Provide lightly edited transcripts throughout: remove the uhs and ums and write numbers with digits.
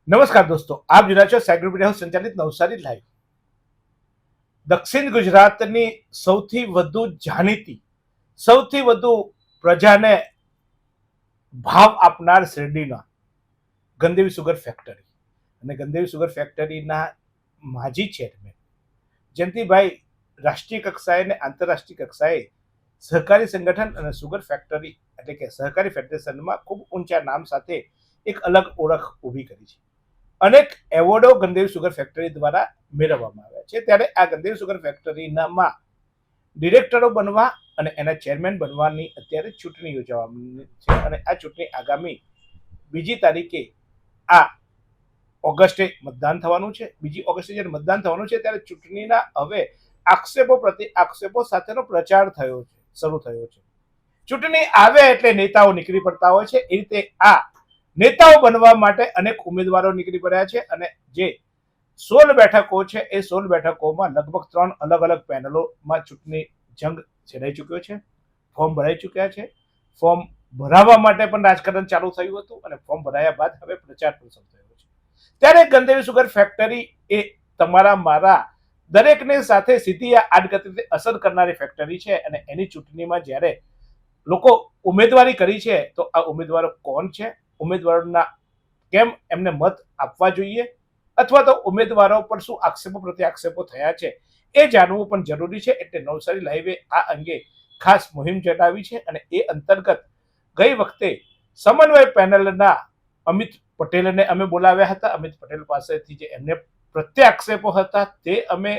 નમસ્કાર દોસ્તો, આપ જોઈ રહ્યા છો સાયકલ મીડિયા હાઉસ સંચાલિત નવસારી લાઈવ. દક્ષિણ ગુજરાતની સૌથી વધુ જાણીતી, સૌથી વધુ પ્રજાને ભાવ આપનાર શેરડીના ગંદેવી સુગર ફેક્ટરી અને ગંદેવી સુગર ફેક્ટરીના માજી ચેરમેન જયંતિભાઈ રાષ્ટ્રીય કક્ષાએ અને આંતરરાષ્ટ્રીય કક્ષાએ સહકારી સંગઠન અને સુગર ફેક્ટરી એટલે કે સહકારી ફેડરેશનમાં ખૂબ ઊંચા નામ સાથે એક અલગ ઓળખ ઊભી કરી છે. અનેક એવોર્ડો ગંદેવી સુગર ફેક્ટરી દ્વારા મેળવવામાં આવ્યા છે. ત્યારે આ ગંદેવી સુગર ફેક્ટરીનામાં ડિરેક્ટરો બનવા અને એના ચેરમેન બનવાની અત્યારે ચૂંટણી યોજવાની છે અને આ ચૂંટણી આગામી 2 તારીખે આ ઓગસ્ટે મતદાન થવાનું છે. 2 ઓગસ્ટે જ્યારે મતદાન થવાનું છે ત્યારે ચૂંટણીના હવે આક્ષેપો પ્રતિ આક્ષેપો સાથેનો પ્રચાર શરૂ થયો છે. ચૂંટણી આવે એટલે નેતાઓ નીકળી પડતા હોય છે. એ રીતે આ નેતાઓ બનવા માટે અનેક ઉમેદવારો નીકળી પડ્યા છે અને જે 16 બેઠકો છે એ 16 બેઠકોમાં લગભગ 3 અલગ અલગ પેનલોમાં ચૂંટણી જંગ છેડાઈ ચૂક્યો છે. ફોર્મ ભરાઈ ચૂક્યા છે. ફોર્મ ભરાવવા માટે પણ રાજકારણ ચાલુ થયું હતું અને ફોર્મ ભરાયા બાદ હવે પ્રચાર પણ શરૂ થયો છે. ત્યારે ગંદેવી સુગર ફેક્ટરી એ તમારા મારા દરેકને સાથે સીધી આડકતરીતે અસર કરનારી ફેક્ટરી છે અને એની ચૂંટણીમાં જ્યારે લોકો ઉમેદવારી કરી છે તો આ ઉમેદવારો કોણ છે, ઉમેદવારોના કેમ એમને મત આપવા જોઈએ અથવા તો ઉમેદવારો પર શું આક્ષેપો પ્રતિ આક્ષેપો થયા છે એ જાણવું પણ જરૂરી છે. એટલે નવસારી લાઈવે આ અંગે ખાસ મુહિમ ચલાવી છે અને એ અંતર્ગત ગઈ વખતે સમન્વય પેનલના અમિત પટેલને અમે બોલાવ્યા હતા. અમિત પટેલ પાસેથી જે એમને પ્રત્યાક્ષેપો હતા તે અમે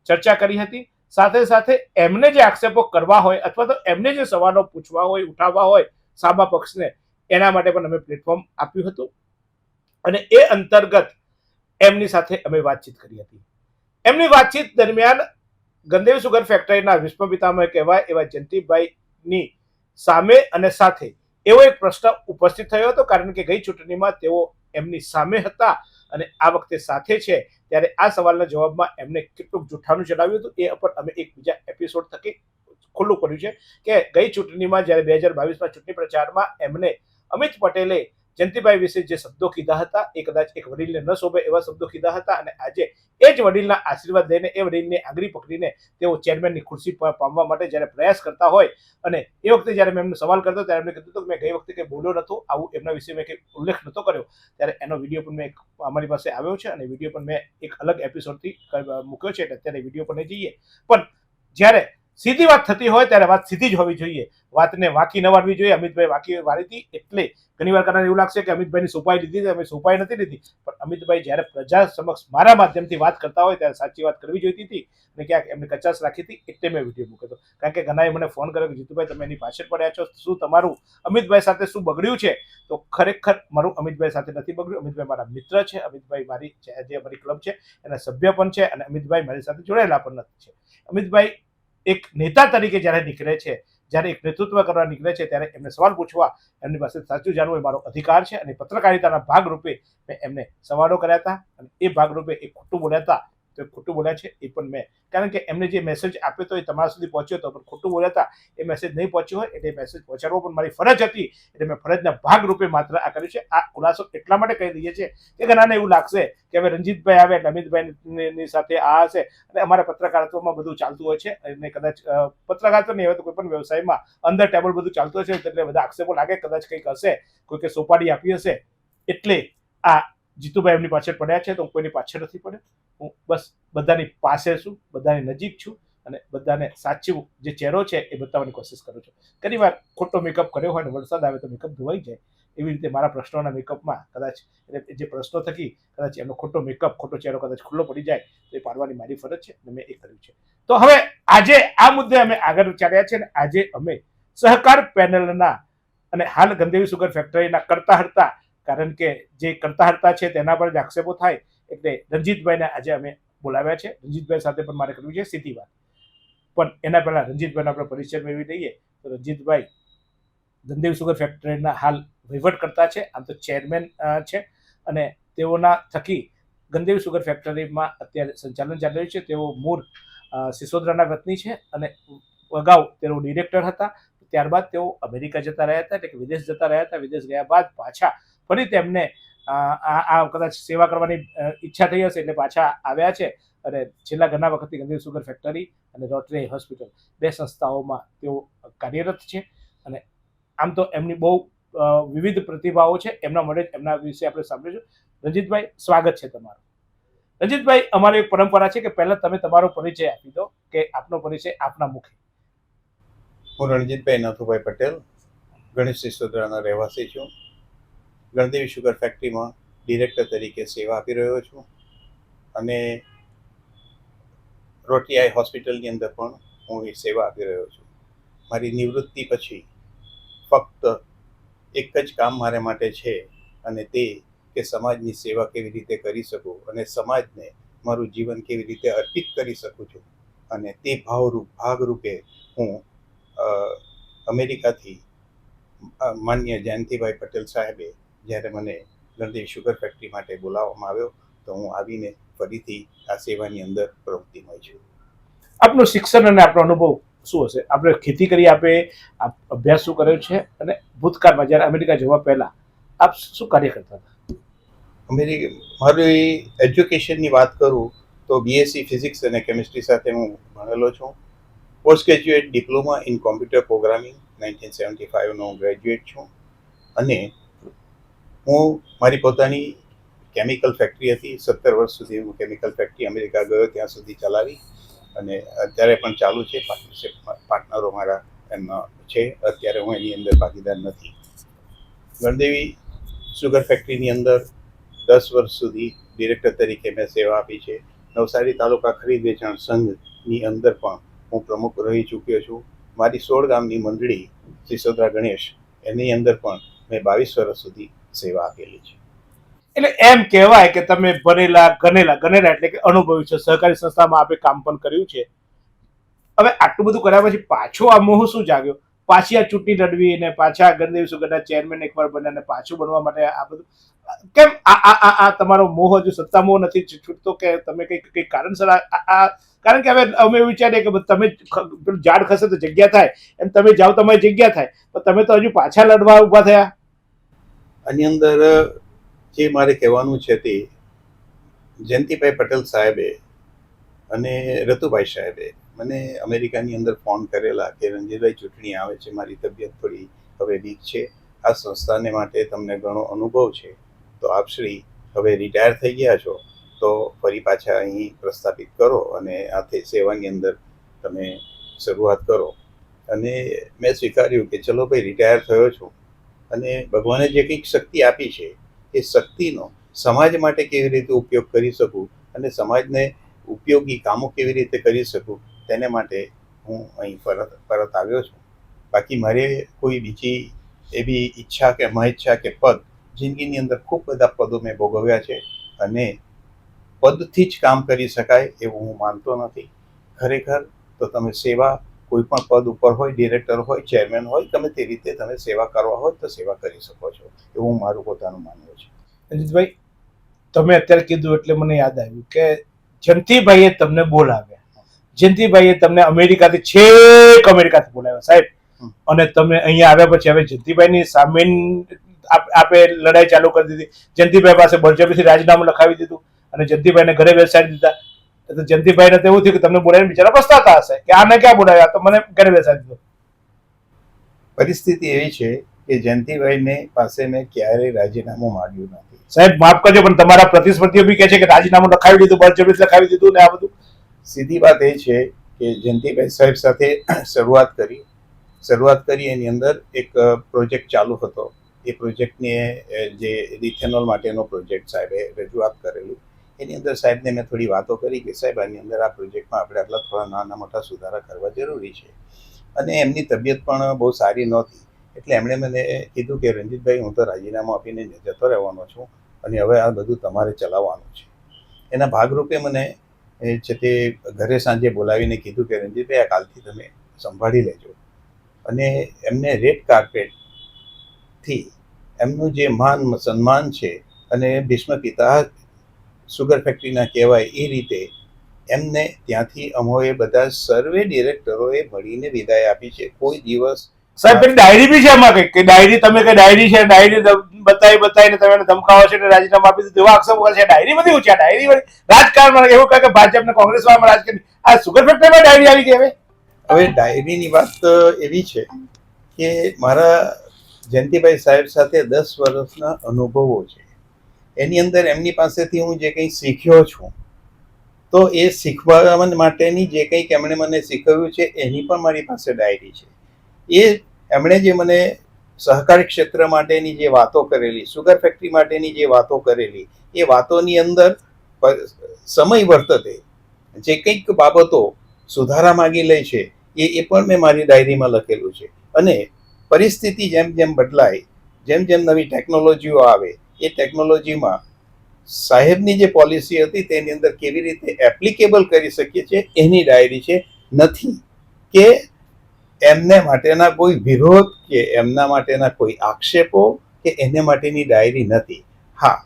ચર્ચા કરી હતી. સાથે સાથે એમને જે આક્ષેપો કરવા હોય અથવા તો એમને જે સવાલો પૂછવા હોય, ઉઠાવવા હોય સામા પક્ષને, એના માટે પણ અમે પ્લેટફોર્મ આપ્યું હતું અને એ અંતર્ગત એમની સાથે અમે વાતચીત કરી હતી. એમની વાતચીત દરમિયાન ગંદેવી સુગર ફેક્ટરીના વિશ્વ પિતામહ કહેવાય એવા જયંતિભાઈની સામે અને સાથે એવો એક પ્રશ્ન ઉપસ્થિત થયો હતો, કારણ કે ગઈ ચૂંટણીમાં તેઓ એમની સામે હતા અને આ વખતે સાથે છે. ત્યારે આ સવાલના જવાબમાં એમને કેટલુંક જૂઠાણું ચલાવ્યું હતું એ પર અમે એક બીજા એપિસોડ થકી ખુલ્લું કર્યું છે કે ગઈ ચૂંટણીમાં જ્યારે 2022માં ચૂંટણી પ્રચારમાં એમને અમિત પટેલે જયંતિભાઈ વિશે જે શબ્દો કીધા હતા એ કદાચ એક વડીલને ન શોભે એવા શબ્દો કીધા હતા અને આજે એ જ વડીલના આશીર્વાદ લઈને એ વડીલની આંગળી પકડીને તેઓ ચેરમેનની ખુરશી પામવા માટે જ્યારે પ્રયાસ કરતા હોય અને એ વખતે જ્યારે મેં એમનો સવાલ કરતો ત્યારે એમને કીધું હતું કે મેં ગઈ વખતે કંઈ બોલ્યો નહોતો, આવું એમના વિશે મેં કંઈ ઉલ્લેખ નહોતો કર્યો. ત્યારે એનો વિડીયો પણ મેં અમારી પાસે આવ્યો છે અને વિડીયો પણ મેં એક અલગ એપિસોડથી મૂક્યો છે. અત્યારે વિડીયો પણ નહીં જઈએ, પણ જ્યારે સીધી વાત થતી હોય ત્યારે વાત સીધી જ હોવી જોઈએ. વાતને વાંકી ન વાળવી જોઈએ. અમિતભાઈ વાંકી વાળી હતી એટલે ઘણીવાર કરનાર એવું લાગશે કે અમિતભાઈની સોપાઈ લીધી છે. અમે સોપાઈ નથી લીધી, પણ અમિતભાઈ જ્યારે પ્રજા સમક્ષ મારા માધ્યમથી વાત કરતા હોય ત્યારે સાચી વાત કરવી જોઈતી હતી અને ક્યાંક એમને કચાશ રાખી હતી એટલે મેં વિડીયો મૂક્યો હતો. કારણ કે ઘણાએ મને ફોન કર્યો કે જીતુભાઈ તમે એની પાછળ પડ્યા છો, શું તમારું અમિતભાઈ સાથે શું બગડ્યું છે? તો ખરેખર મારું અમિતભાઈ સાથે નથી બગડ્યું. અમિતભાઈ મારા મિત્ર છે. અમિતભાઈ મારી જે અમારી ક્લબ છે એના સભ્ય પણ છે અને અમિતભાઈ મારી સાથે જોડાયેલા પણ નથી છે. અમિતભાઈ એક નેતા તરીકે જ્યારે નીકળે છે, જ્યારે એક નેતૃત્વ કરવા નીકળે છે ત્યારે એમને સવાલ પૂછવા, એમની પાસે સાચું જાણવું એ મારો અધિકાર છે અને પત્રકારિતાના ભાગરૂપે મેં એમને સવાલો કર્યા હતા અને એ ભાગરૂપે એ ખોટું બોલ્યા હતા તો ખોટું બોલ્યા છે એ પણ મેં, કારણ કે એમને જે મેસેજ આપ્યો હતો એ તમારા સુધી પહોંચ્યો હતો પણ ખોટું બોલ્યા હતા એ મેસેજ નહીં પહોંચ્યો હોય એટલે મેસેજ પહોંચાડવો પણ મારી ફરજ હતી એટલે મેં ફરજના ભાગરૂપે માત્ર આ કર્યું છે. આ ખુલાસો એટલા માટે કહી દઈએ છીએ કે ઘણાને એવું લાગશે કે હવે રણજીતભાઈ આવે એટલે અમિતભાઈની સાથે આ હશે અને અમારા પત્રકારત્વમાં બધું ચાલતું હોય છે અને કદાચ પત્રકારત્વ નહીં હોય તો કોઈ પણ વ્યવસાયમાં અંદર ટેબલ બધું ચાલતું હશે એટલે બધા આક્ષેપો લાગે કદાચ કંઈક હશે, કોઈકે સોપાડી આપી હશે એટલે આ જીતુભાઈ એમની પાછળ પડ્યા છે. તો હું કોઈની પાછળ નથી પડ્યો. હું બસ બધાની પાસે છું, બધાની નજીક છું અને બધાને સાચું જે ચહેરો છે એ બતાવવાની કોશિશ કરું છું. ઘણી વાર ખોટો મેકઅપ કર્યો હોય ને વરસાદ આવે તો મેકઅપ ધોવાઈ જાય, એવી રીતે મારા પ્રશ્નોના મેકઅપમાં કદાચ જે પ્રશ્નો થકી કદાચ એમનો ખોટો મેકઅપ, ખોટો ચહેરો કદાચ ખુલ્લો પડી જાય તો એ પાડવાની મારી ફરજ છે અને મેં એ કર્યું છે. તો હવે આજે આ મુદ્દે અમે આગળ ચાલ્યા છે અને આજે અમે સહકાર પેનલના અને હાલ ગંદેવી સુગર ફેક્ટરીના કરતા હરતા, કારણ કે જે કરતા હરતા છે તેના પર જ આક્ષેપો થાય એટલે રણજીતભાઈને આજે અમે બોલાવ્યા છે. રણજીતભાઈ સાથે પણ મારે કરવી છે સીધી વાત, પણ એના પહેલા રણજીતભાઈનો આપણે પરિચય મેળવી લઈએ. તો રણજીતભાઈ ગંદેવી સુગર ફેક્ટરીના હાલ વહીવટ કરતા છે, આમ તો ચેરમેન છે અને તેઓના થકી ગંદેવી સુગર ફેક્ટરીમાં અત્યારે સંચાલન ચાલી રહ્યું છે. તેઓ મૂળ સિસોદરાના વતની છે અને અગાઉ તેઓ ડિરેક્ટર હતા. ત્યારબાદ તેઓ અમેરિકા જતા રહ્યા હતા, એટલે કે વિદેશ જતા રહ્યા હતા. વિદેશ ગયા બાદ પાછા ફરી તેમને આ કદાચ સેવા કરવાની ઈચ્છા થઈ હશે એટલે પાછા આવ્યા છે અને છેલ્લા ઘણા વખતથી ગંદેવી સુગર ફેક્ટરી અને રોટરી હોસ્પિટલ 2 સંસ્થાઓમાં તેઓ કાર્યરત છે. અને આમ તો એમની બહુ વિવિધ પ્રતિભાઓ છે. એમના વિશે આપણે સાંભળીશું. રંજીતભાઈ, સ્વાગત છે તમારું. રંજીતભાઈ, અમારી એક પરંપરા છે કે પહેલા તમે તમારો પરિચય આપી દો, કે આપનો પરિચય આપના મુખે. હું રણજીતભાઈ નાથુભાઈ પટેલ, ગણેશ સિસોદરાના રહેવાસી છું. ગણદેવી શુગર ફેક્ટરીમાં ડિરેક્ટર તરીકે સેવા આપી રહ્યો છું અને રોટરી આઈ હોસ્પિટલની અંદર પણ હું એ સેવા આપી રહ્યો છું. મારી નિવૃત્તિ પછી ફક્ત એક જ કામ મારે માટે છે, અને તે કે સમાજની સેવા કેવી રીતે કરી શકું અને સમાજને મારું જીવન કેવી રીતે અર્પિત કરી શકું છું. અને તે ભાગરૂપે હું અમેરિકાથી માન્ય જયંતિભાઈ પટેલ સાહેબે જ્યારે મને ગણદેવી શુગર ફેક્ટરી માટે બોલાવવામાં આવ્યો તો હું આવીને ફરીથી આ સેવાની અંદર પ્રવૃત્તિમય છું. આપનું શિક્ષણ અને આપનો અનુભવ શું હશે? આપણે ખેતી કરી, આપે અભ્યાસ શું કર્યો છે, અને ભૂતકાળમાં જ્યારે અમેરિકા જવા પહેલા આપ શું કાર્ય કરતા હતા? મારી એજ્યુકેશનની વાત કરું તો બીએસસી ફિઝિક્સ અને કેમિસ્ટ્રી સાથે હું ભણેલો છું. Post graduate diploma in computer programming 1975નો હું ગ્રેજ્યુએટ છું. અને હું મારી પોતાની કેમિકલ ફેક્ટરી હતી. 17 વર્ષ સુધી હું કેમિકલ ફેક્ટરી અમેરિકા ગયો ત્યાં સુધી ચલાવી, અને અત્યારે પણ ચાલુ છે. પાર્ટનરો મારા એમના છે. અત્યારે હું એની અંદર ભાગીદાર નથી. ગણદેવી શુગર ફેક્ટરીની અંદર 10 વર્ષ સુધી ડિરેક્ટર તરીકે મેં સેવા આપી છે. નવસારી તાલુકા ખરીદ વેચાણ સંઘની અંદર પણ હું પ્રમુખ રહી ચૂક્યો છું. મારી 16 ગામની મંડળી સિસોદરા ગણેશ, એની અંદર પણ મેં 22 વર્ષ સુધી સેવા આપેલી છે. એટલે એમ કહેવાય કે તમે ગનેલા એટલે કે અનુભવી છો. સહકારી સંસ્થામાં આપે કામ પણ કર્યું છે. હવે આટલું બધું કર્યા પછી પાછો આ મોહ શું જાગ્યો? પાછી આ ચૂંટણી લડવી અને પાછા ગણદેવી સુગરના ચેરમેન એકવાર બન્યા અને પાછું બનવા માટે આ બધું કેમ? આ તમારો મોહ હજુ સત્તા મોહ નથી છૂટતો, કે તમે કઈ કારણસર કારણ કે હવે અમે વિચારીએ કે તમે ઝાડ ખસે તો જગ્યા થાય, એમ તમે જાઓ તમારી જગ્યા થાય, પણ તમે તો હજુ પાછા લડવા ઉભા થયા. આની અંદર જે મારે કહેવાનું છે તે જયંતિભાઈ પટેલ સાહેબે અને રતુભાઈ સાહેબે મને અમેરિકાની અંદર ફોન કરેલા કે રંજીતભાઈ, ચૂંટણી આવે છે, મારી તબિયત થોડી હવે વીક છે, આ સંસ્થાને માટે તમને ઘણો અનુભવ છે, તો આપ શ્રી હવે રિટાયર થઈ ગયા છો તો ફરી પાછા અહીં પ્રસ્થાપિત કરો અને આ સેવાની અંદર તમે શરૂઆત કરો. અને મેં સ્વીકાર્યું કે ચલો ભાઈ, રિટાયર થયો છું અને ભગવાને જે કંઈક શક્તિ આપી છે એ શક્તિનો સમાજ માટે કેવી રીતે ઉપયોગ કરી શકું અને સમાજને ઉપયોગી કામો કેવી રીતે કરી શકું, તેને માટે હું અહીં પરત આવ્યો છું. બાકી મારે કોઈ બીજી એવી ઈચ્છા કે મહેચ્છા કે પદ, જિંદગીની અંદર ખૂબ બધા પદો મેં ભોગવ્યા છે અને પદથી જ કામ કરી શકાય એવું હું માનતો નથી. ખરેખર તો તમે સેવા કોઈ પણ પદ ઉપર હોય, ડિરેક્ટર હોય, ચેરમેન હોય, ગમે તે રીતે તમે સેવા કરવા હોય તો સેવા કરી શકો છો, એવું મારું પોતાનું માનવું છે. રંજીતભાઈ, તમે અત્યારે કીધું એટલે મને યાદ આવ્યું કે જયંતિભાઈએ તમને બોલાવ્યા. જયંતિભાઈએ તમને છેક અમેરિકાથી બોલાવ્યા સાહેબ, અને તમે અહીંયા આવ્યા પછી હવે જયંતિભાઈની સામે આપે લડાઈ ચાલુ કરી દીધી. જયંતિભાઈ પાસે બળજબરીથી રાજીનામું લખાવી દીધું અને જયંતિભાઈને ઘરે બેસાડી દીધા. તો જયંતિભાઈને તો એવું થયું કે તમને બોલાવીને બિચારા પસ્તાતા હશે કે આને ક્યાં બોલાવ્યા, તો મને ઘરે બેસાડી દીધો. પરિસ્થિતિ એવી છે કે જયંતિભાઈને પાસે મેં ક્યારેય રાજીનામું માંગ્યું નથી. સાહેબ માફ કરજો, પણ તમારા પ્રતિસ્પર્ધીઓ બી કહે છે કે રાજીનામું લખાવી દીધું, બળજબરીથી લખાવી દીધું ને આ બધું. સીધી વાત એ છે કે જયંતિભાઈ સાહેબ સાથે શરૂઆત કરી એની અંદર એક પ્રોજેક્ટ ચાલુ હતો. એ પ્રોજેક્ટને જે ઇથેનોલ માટેનો પ્રોજેક્ટ સાહેબે રજૂઆત કરેલું, એની અંદર સાહેબને મેં થોડી વાતો કરી કે સાહેબ આની અંદર આ પ્રોજેક્ટમાં આપણે આટલા થોડા નાના મોટા સુધારા કરવા જરૂરી છે. અને એમની તબિયત પણ બહુ સારી નહોતી, એટલે એમણે મને કીધું કે રંજીતભાઈ, હું તો રાજીનામું આપીને જતો રહેવાનો છું અને હવે આ બધું તમારે ચલાવવાનું છે. એના ભાગરૂપે મને છે તે ઘરે સાંજે બોલાવીને કીધું કે રંજીતભાઈ, આ કાલથી તમે સંભાળી લેજો. અને એમને રેડ કાર્પેટથી એમનું જે માન સન્માન છે અને ભીષ્મ પિતા સુગર ફેક્ટરીના કહેવાય એ રીતે એમને ત્યાંથી અમોએ બધા સર્વે ડિરેક્ટરોએ મળીને વિદાય આપી છે. કોઈ દિવસ સાહેબ પેલી ડાયરી બી છે એમાં કઈ કે ડાયરી તમે કઈ ડાયરી છે ડાયરી બતાવીને તમે એને ધમકાવો છો એટલે રાજીનામું આપી દીધું એવા આક્ષેપો કરે છે ડાયરી બધી ઊંચી ડાયરી રાજકારણમાં એવું કહે કે ભાજપ ને કોંગ્રેસ વાળામાં રાજકારણ આ સુગર ફેક્ટરીમાં ડાયરી આવી ગઈ હવે ડાયરીની વાત એવી છે કે મારા જયંતિભાઈ સાહેબ સાથે 10 વર્ષના અનુભવો છે. એની અંદર એમની પાસેથી હું જે કંઈ શીખ્યો છું તો એ શીખવા માટેની જે કંઈક એમણે મને શીખવ્યું છે એની પણ મારી પાસે ડાયરી છે. એ એમણે જે મને સહકારી ક્ષેત્ર માટેની જે વાતો કરેલી, સુગર ફેક્ટરી માટેની જે વાતો કરેલી, એ વાતોની અંદર સમય વર્તતે જે કંઈક બાબતો સુધારા માગી લે છે એ પણ મેં મારી ડાયરીમાં લખેલું છે. અને પરિસ્થિતિ જેમ જેમ બદલાય, જેમ જેમ નવી ટેકનોલોજીઓ આવે, એ ટેકનોલોજીમાં સાહેબની જે પોલિસી હતી તેની અંદર કેવી રીતે એપ્લિકેબલ કરી શકીએ છીએ એની ડાયરી છે. નથી કે એમને માટેના કોઈ વિરોધ કે એમના માટેના કોઈ આક્ષેપો કે એને માટેની ડાયરી નથી. હા,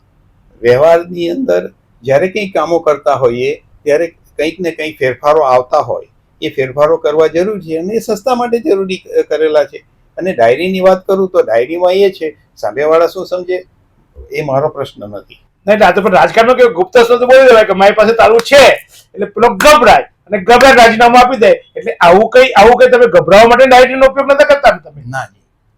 વ્યવહારની અંદર જ્યારે કંઈ કામો કરતા હોઈએ ત્યારે કંઈક ને કંઈક ફેરફારો આવતા હોય, એ ફેરફારો કરવા જરૂરી છે અને એ સસ્તા માટે જરૂરી કરેલા છે. અને ડાયરીની વાત કરું તો ડાયરીમાં એ છે, સામેવાળા શું સમજે એ મારો પ્રશ્ન નથી. નહીં આ તો પણ રાજકારણમાં કેવું ગુપ્ત શબ્દ બોલી દેવાય કે મારી પાસે તારું છે એટલે પેલો ગભરાય અને ગભરાય રાજીનામું આપી દે. એટલે આવું કઈ તમે ગભરાવા માટે ડાયરીનો ઉપયોગ નથી કરતા ને તમે? ના,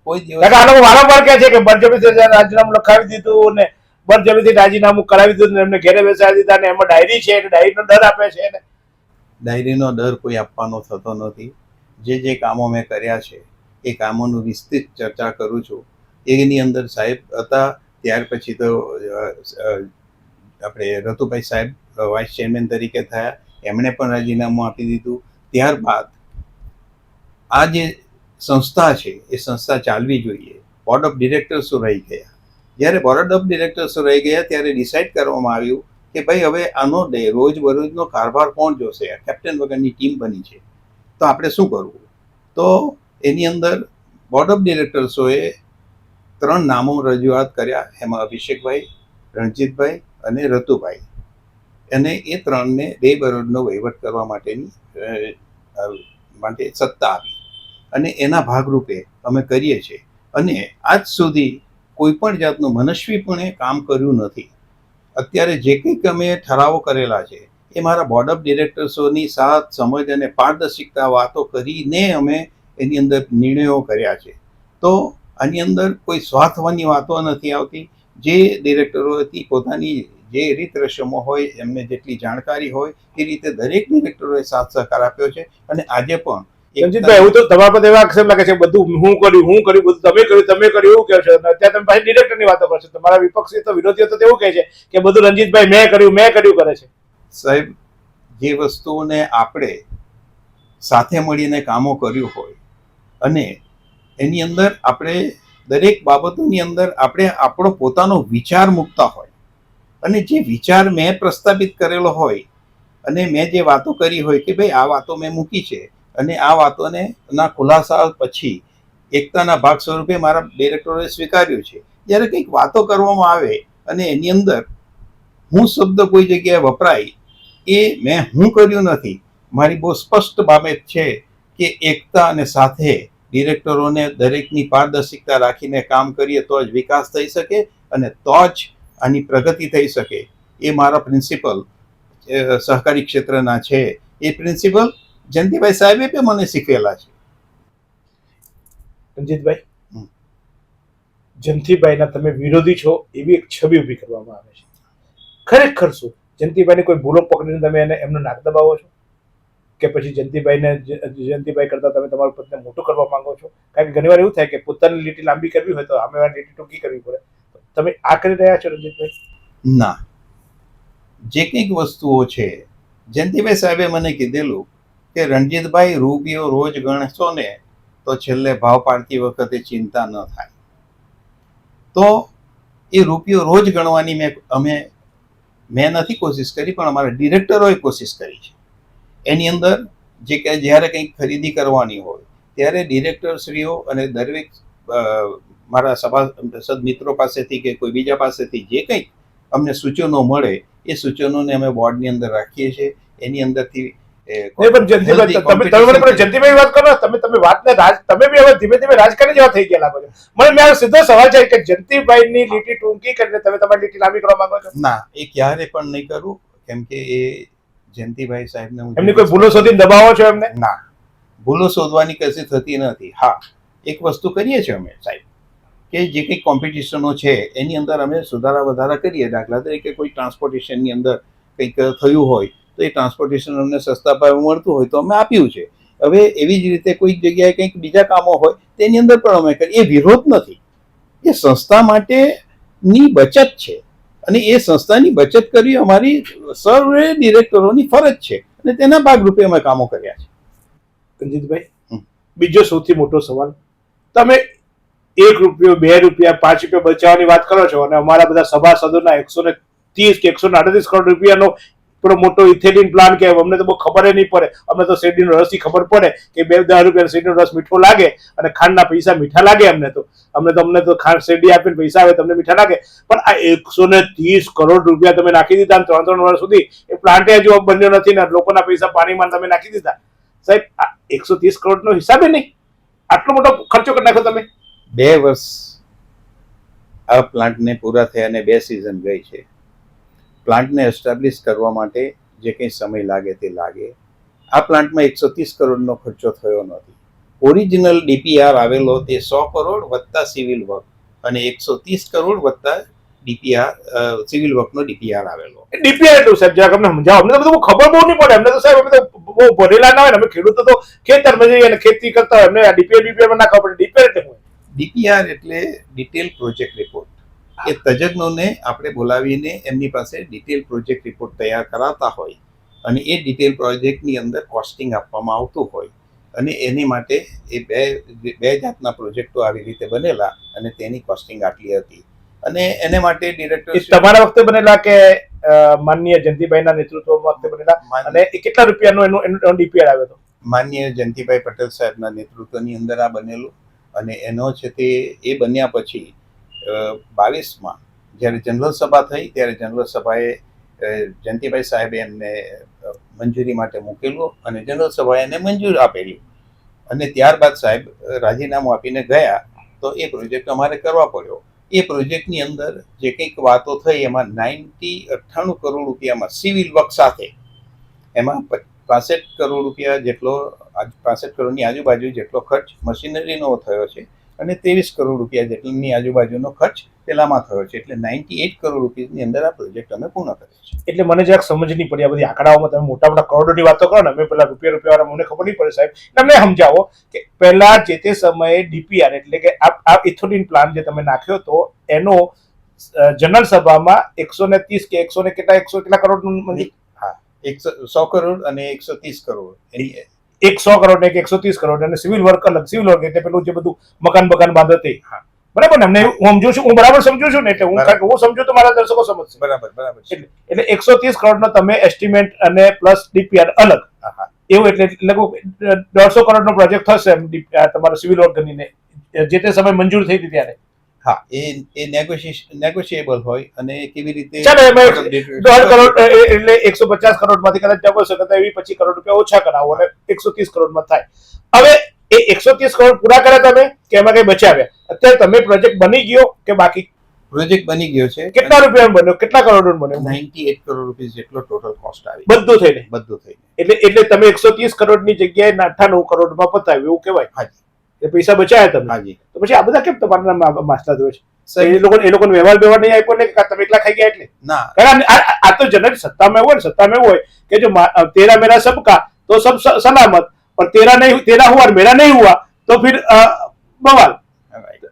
કોઈ દિવસ. આ લોકો વારંવાર કહે છે કે બળજબરીથી રાજીનામું લખાવી દીધું ને બળજબરીથી રાજીનામું કરાવી દીધું ને એમને ઘેરે બેસાડી દીધા ને એમાં ડાયરી છે એટલે ડાયરીનો ડર આપે છે ને. ડાયરીનો ડર કોઈ આપવાનો થતો નથી. જે કામો મેં કર્યા છે એ કામોનું વિસ્તૃત ચર્ચા કરું છું. એની અંદર સાહેબ હતા ત્યાર પછી તો આપણે રતુભાઈ સાહેબ વાઇસ ચેરમેન તરીકે થયા, એમણે પણ રાજીનામું આપી દીધું. ત્યારબાદ આ જે સંસ્થા છે એ સંસ્થા ચાલવી જોઈએ. બોર્ડ ઓફ ડિરેક્ટર્સો રહી ગયા. જ્યારે બોર્ડ ઓફ ડિરેક્ટર્સો રહી ગયા ત્યારે ડિસાઇડ કરવામાં આવ્યું કે ભાઈ હવે આનો રોજબરોજનો કારભાર કોણ જોશે? કેપ્ટન વગરની ટીમ બની છે તો આપણે શું કરવું? તો એની અંદર બોર્ડ ઓફ ડિરેક્ટર્સોએ 3 નામો રજૂઆત કર્યા. એમાં અભિષેકભાઈ, રણજીતભાઈ અને રતુભાઈ. અને એ 3ને બેબરોજનો વહીવટ કરવા માટે સત્તા આપી અને એના ભાગરૂપે અમે કરીએ છીએ. અને આજ સુધી કોઈ પણ જાતનું મનસ્વીપણે કામ કર્યું નથી. અત્યારે જે કંઈક અમે ઠરાવો કરેલા છે એ મારા બોર્ડ ઓફ ડિરેક્ટર્સોની સાથ સમજ અને પારદર્શિકતા વાતો કરીને અમે એની અંદર નિર્ણયો કર્યા છે. તો આની અંદર કોઈ સ્વાર્થવાની વાતો નથી આવતી. જે ડિરેક્ટરો હતી પોતાની જે રીત રસમો હોય, એમને જેટલી જાણકારી હોય એ રીતે દરેક ડિરેક્ટરોએ સાથ સહકાર આપ્યો છે. અને આજે પણ રણજીતભાઈ એવું તો તમારા પર એવા આક્ષેપ લાગે છે બધું હું કર્યું બધું તમે કર્યું એવું કહે છે. અત્યારે તમે પાછી ડિરેક્ટરની વાતો કરશો. તમારા વિપક્ષી તો વિરોધીઓ તો એવું કહે છે કે બધું રણજીતભાઈ મેં કર્યું કરે છે. સાહેબ, જે વસ્તુઓને આપણે સાથે મળીને કામો કર્યું હોય અને એની અંદર આપણે દરેક બાબતોની અંદર આપણે આપણો પોતાનો વિચાર મૂકતા હોય અને જે વિચાર મેં પ્રસ્થાપિત કરેલો હોય અને મેં જે વાતો કરી હોય કે ભાઈ આ વાતો મેં મૂકી છે અને આ વાતોને ના ખુલાસા પછી એકતાના ભાગ સ્વરૂપે મારા ડિરેક્ટરોએ સ્વીકાર્યું છે. જ્યારે કંઈક વાતો કરવામાં આવે અને એની અંદર હું શબ્દ કોઈ જગ્યાએ વપરાય એ હું કર્યું નથી. મારી બહુ સ્પષ્ટ બાબત છે કે એકતા અને સાથે ડિરેક્ટરોને દરેકની પારદર્શિકતા રાખીને કામ કરીએ તો જ વિકાસ થઈ શકે અને તો જ આની પ્રગતિ થઈ શકે. એ મારા પ્રિન્સિપલ સહકારી ક્ષેત્રના છે. એ પ્રિન્સિપલ જયંતિભાઈ સાહેબે પણ મને શીખવેલા છે. રણજીતભાઈ, જયંતિભાઈના તમે વિરોધી છો એવી એક છબી ઊભી કરવામાં આવે છે. ખરેખર શું જયંતિભાઈની કોઈ ભૂલો પકડીને તમે એમનો નાક દબાવો છો કે પછી જયંતિભાઈ કરતા તમે તમારું પોતાને મોટું કરવા માંગો છો? કારણ કે ઘણીવાર એવું થાય કે પોતાની લીટી લાંબી કરવી હોય તો સામેવાળી લીટી ટૂંકી કરવી પડે. તમે આ કરી રહ્યા છો રણજીતભાઈ? ના, જે કંઈક વસ્તુઓ છે જયંતિભાઈ સાહેબે મને કીધેલું કે રણજીતભાઈ રૂપિયો રોજ ગણશો ને તો છેલ્લે ભાવ પાડતી વખતે ચિંતા ન થાય. તો એ રૂપિયો રોજ ગણવાની મેં નથી કોશિશ કરી, પણ અમારા ડિરેક્ટરોએ કોશિશ કરી છે. એની અંદર જ્યારે કંઈક ખરીદી કરવાની હોય ત્યારે ડિરેક્ટરશ્રીઓ અને દરેક મારા સભાસદ મિત્રો પાસેથી કે કોઈ બીજા પાસેથી જે કંઈક અમને સૂચનો મળે એ સૂચનોને અમે બોર્ડની અંદર રાખીએ છીએ. એની અંદરથી નહીં પણ જયંતિભાઈ તમે મને પણ જયંતિભાઈ વાત કરો, તમે વાતને તમે બી હવે ધીમે ધીમે રાજકારણી જેવા થઈ ગયા લાગો છો. મને મેરો સીધો સવાલ છે કે જયંતિભાઈની લીટી ટૂંકી કરીને તમે તમારી લીટી લાંબી કરવા માંગો છો? ના, એ ક્યારે પણ નહીં કરું, કેમ કે એ જયંતિભાઈ સાહેબને હું એમની કોઈ ભૂલો શોધીને દબાવો છો એમને? ના, ભૂલો શોધવાની કશી થતી નથી. હા, એક વસ્તુ કરીએ છીએ અમે સાહેબ, કે જે કંઈક કોમ્પિટિશનો છે એની અંદર અમે સુધારા વધારા કરીએ. દાખલા તરીકે કોઈ ટ્રાન્સપોર્ટેશનની અંદર કંઈક થયું હોય તો એ ટ્રાન્સપોર્ટેશન અમને સસ્તા ભાવે મળતું હોય તો અમે આપ્યું છે. હવે એવી જ રીતે કોઈક જગ્યાએ કંઈક બીજા કામો હોય તેની અંદર પણ અમે કરીએ. એ વિરોધ નથી, એ સંસ્થા માટેની બચત છે અને એ સંસ્થાની બચત કરવી અમારી સર્વે ડિરેક્ટરોની ફરજ છે અને તેના ભાગરૂપે અમે કામો કર્યા છે. રંજીતભાઈ, બીજો સૌથી મોટો સવાલ, તમે ₹1, ₹2, ₹5 બચાવવાની વાત કરો છો અને અમારા બધા સભાસદોના 130 કે 138 કરોડ રૂપિયાનો પેલો મોટો ઇથેલિન પ્લાન કે અમને તો બહુ ખબર નહીં પડે, અમને તો શેરડીનો રસથી ખબર પડે કે 2-10 રૂપિયા શેરડીનો રસ મીઠો લાગે અને ખાંડના પૈસા મીઠા લાગે. અમને તો ખાંડ શેરડી આપીને પૈસા આવે તમને મીઠા લાગે. પણ આ 130 કરોડ રૂપિયા તમે નાખી દીધા 3 વર્ષ સુધી, એ પ્લાન્ટે હજુ બન્યો નથી ને લોકોના પૈસા પાણીમાં તમે નાખી દીધા. સાહેબ, આ 130 કરોડનો હિસાબે નહીં, આટલો મોટો ખર્ચો કરી નાખો તમે. 2 વર્ષ આ પ્લાન્ટને પૂરા થયા અને 2 સિઝન ગઈ છે. પ્લાન્ટને એસ્ટાબ્લિશ કરવા માટે જે કંઈ સમય લાગે તે લાગે. આ પ્લાન્ટમાં 130 કરોડનો ખર્ચો થયો નથી. ઓરિજિનલ ડીપીઆર આવેલો તે 100 કરોડ વત્તા સિવિલ વર્ક અને 130 કરોડ વત્તા ડીપીઆર સિવિલ વર્કનો ડીપીઆર આવેલો. ડીપીઆર એટલું સાહેબ જરાક અમને સમજાવો, અમને તો બધું ખબર બહુ નહીં પડે. અમને તો સાહેબ અમે તો બહુ ભરેલા ના હોય ને, અમે ખેડૂતો તો ખેતરમાં જઈએ અને ખેતી કરતા હોય, અમને ડીપીઆર ના ખબર પડે. ડીપીઆર એટલે ડીપીઆર એટલે ડિટેલ પ્રોજેક્ટ રિપોર્ટ. એ તજજ્ઞોને આપણે બોલાવીને એમની પાસે ડિટેલ પ્રોજેક્ટ રિપોર્ટ તૈયાર કરાવતા હોય અને એ ડિટેલ પ્રોજેક્ટની અંદર કોસ્ટિંગ આપવામાં આવતું હોય અને એની માટે એ બે જાતના પ્રોજેક્ટો આવી રીતે બનેલા અને તેની કોસ્ટિંગ આટલી હતી અને એને માટે ડિરેક્ટર તમારા વખતે બનેલા કે માનનીય જયંતિભાઈના નેતૃત્વમાં વખતે બનેલા, અને એ કેટલા રૂપિયાનો એનો ડીપીઆર આવ્યો હતો? માનનીય જયંતિભાઈ પટેલ સાહેબના નેતૃત્વની અંદર આ બનેલું અને એનો છે તે એ બન્યા પછી 22માં જ્યારે જનરલ સભા થઈ ત્યારે જનરલ સભાએ જયંતિભાઈ સાહેબે એમને મંજૂરી માટે મૂકેલું અને જનરલ સભાએ એને મંજૂર આપેલી અને ત્યારબાદ સાહેબ રાજીનામું આપીને ગયા તો એ પ્રોજેક્ટ અમારે કરવા પડ્યો. એ પ્રોજેક્ટની અંદર જે કંઈક વાતો થઈ એમાં 98 કરોડ રૂપિયામાં સિવિલ વર્ક સાથે એમાં 65 કરોડ રૂપિયા જેટલો 65 કરોડની આજુબાજુ જેટલો ખર્ચ મશીનરીનો થયો છે અને 23 કરોડ રૂપિયા જેટલીની આજુબાજુનો ખર્ચ પેલામાં થયો છે. એટલે 98 કરોડ રૂપિયાની અંદર આ પ્રોજેક્ટ અમે પૂર્ણ કર્યો છે. એટલે મને જરાક સમજ નહીં પડી આ બધી આંકડાઓમાં. તમે મોટા મોટા કરોડોની વાતો કરો ને, અમે પેલા રૂપિયા મને ખબર નહીં પડે સાહેબ. અમને સમજાવો કે પહેલા જે તે સમયે ડીપીઆર એટલે કે આ ઇથોલિન પ્લાન્ટ જે તમે નાખ્યો તો એનો જનરલ સભામાં 130 કે 100 ને કેટલા કરોડ મંજૂર? હા, 100 કરોડ અને 130 કરોડ. 100 કરોડ ને 130 કરોડ અને સિવિલ વર્ક અલગ. સિવિલ વર્ક એટલે પેલું જે બધું મકાન બાંધો તે. હા, બરાબર ને? અમને હું સમજુ છું, હું બરાબર સમજુ છું ને, એટલે હું સમજુ તો મારા દર્શકો સમજશે. બરાબર. એટલે 130 કરોડનો તમે એસ્ટિમેટ અને પ્લસ ડીપીઆર અલગ. એવું એટલે લગભગ 150 કરોડનો પ્રોજેક્ટ થશે તમારો સિવિલ વર્ક ગણીને જે તે સમય મંજૂર થઈ હતી ત્યારે. હા, એ નેગોશિયેબલ હોય અને કેવી રીતે ચાલો એમાં 1.5 કરોડ એટલે 150 કરોડમાંથી કદાચ જગો શકતા એવી 25 કરોડ રૂપિયા ઓછા કરાવો અને 130 કરોડમાં થાય. હવે એ 130 કરોડ પૂરા કર્યા તમે કે એમાં કઈ બચાવ્યા? અત્યારે તમે પ્રોજેક્ટ બની ગયો કે બાકી? પ્રોજેક્ટ બની ગયો છે. કેટલા રૂપિયા બન્યો? કેટલા કરોડ બન્યો? 98 કરોડ રૂપિયા જેટલો ટોટલ કોસ્ટ આવી બધું થઈને. એટલે તમે 130 કરોડની જગ્યાએ 98 કરોડમાં પતાવ્યું એવું કહેવાય. હાજી, એ પૈસા બચાયા તમે. હાજી. તો પછી આ બધા કેમ તમારા માસલા દો છે? એ લોકો વ્યવહાર નહીં આપ્યો ને તમે એકલા ખાઈ ગયા એટલે ના? કારણ આ તો જનરલ સત્તામાં એવું હોય કે જો તેરા મેરા સબકા તો સબ સલામત, પણ તેરા હુआ મેરા નહીં હુआ તો ફિર બવાલ.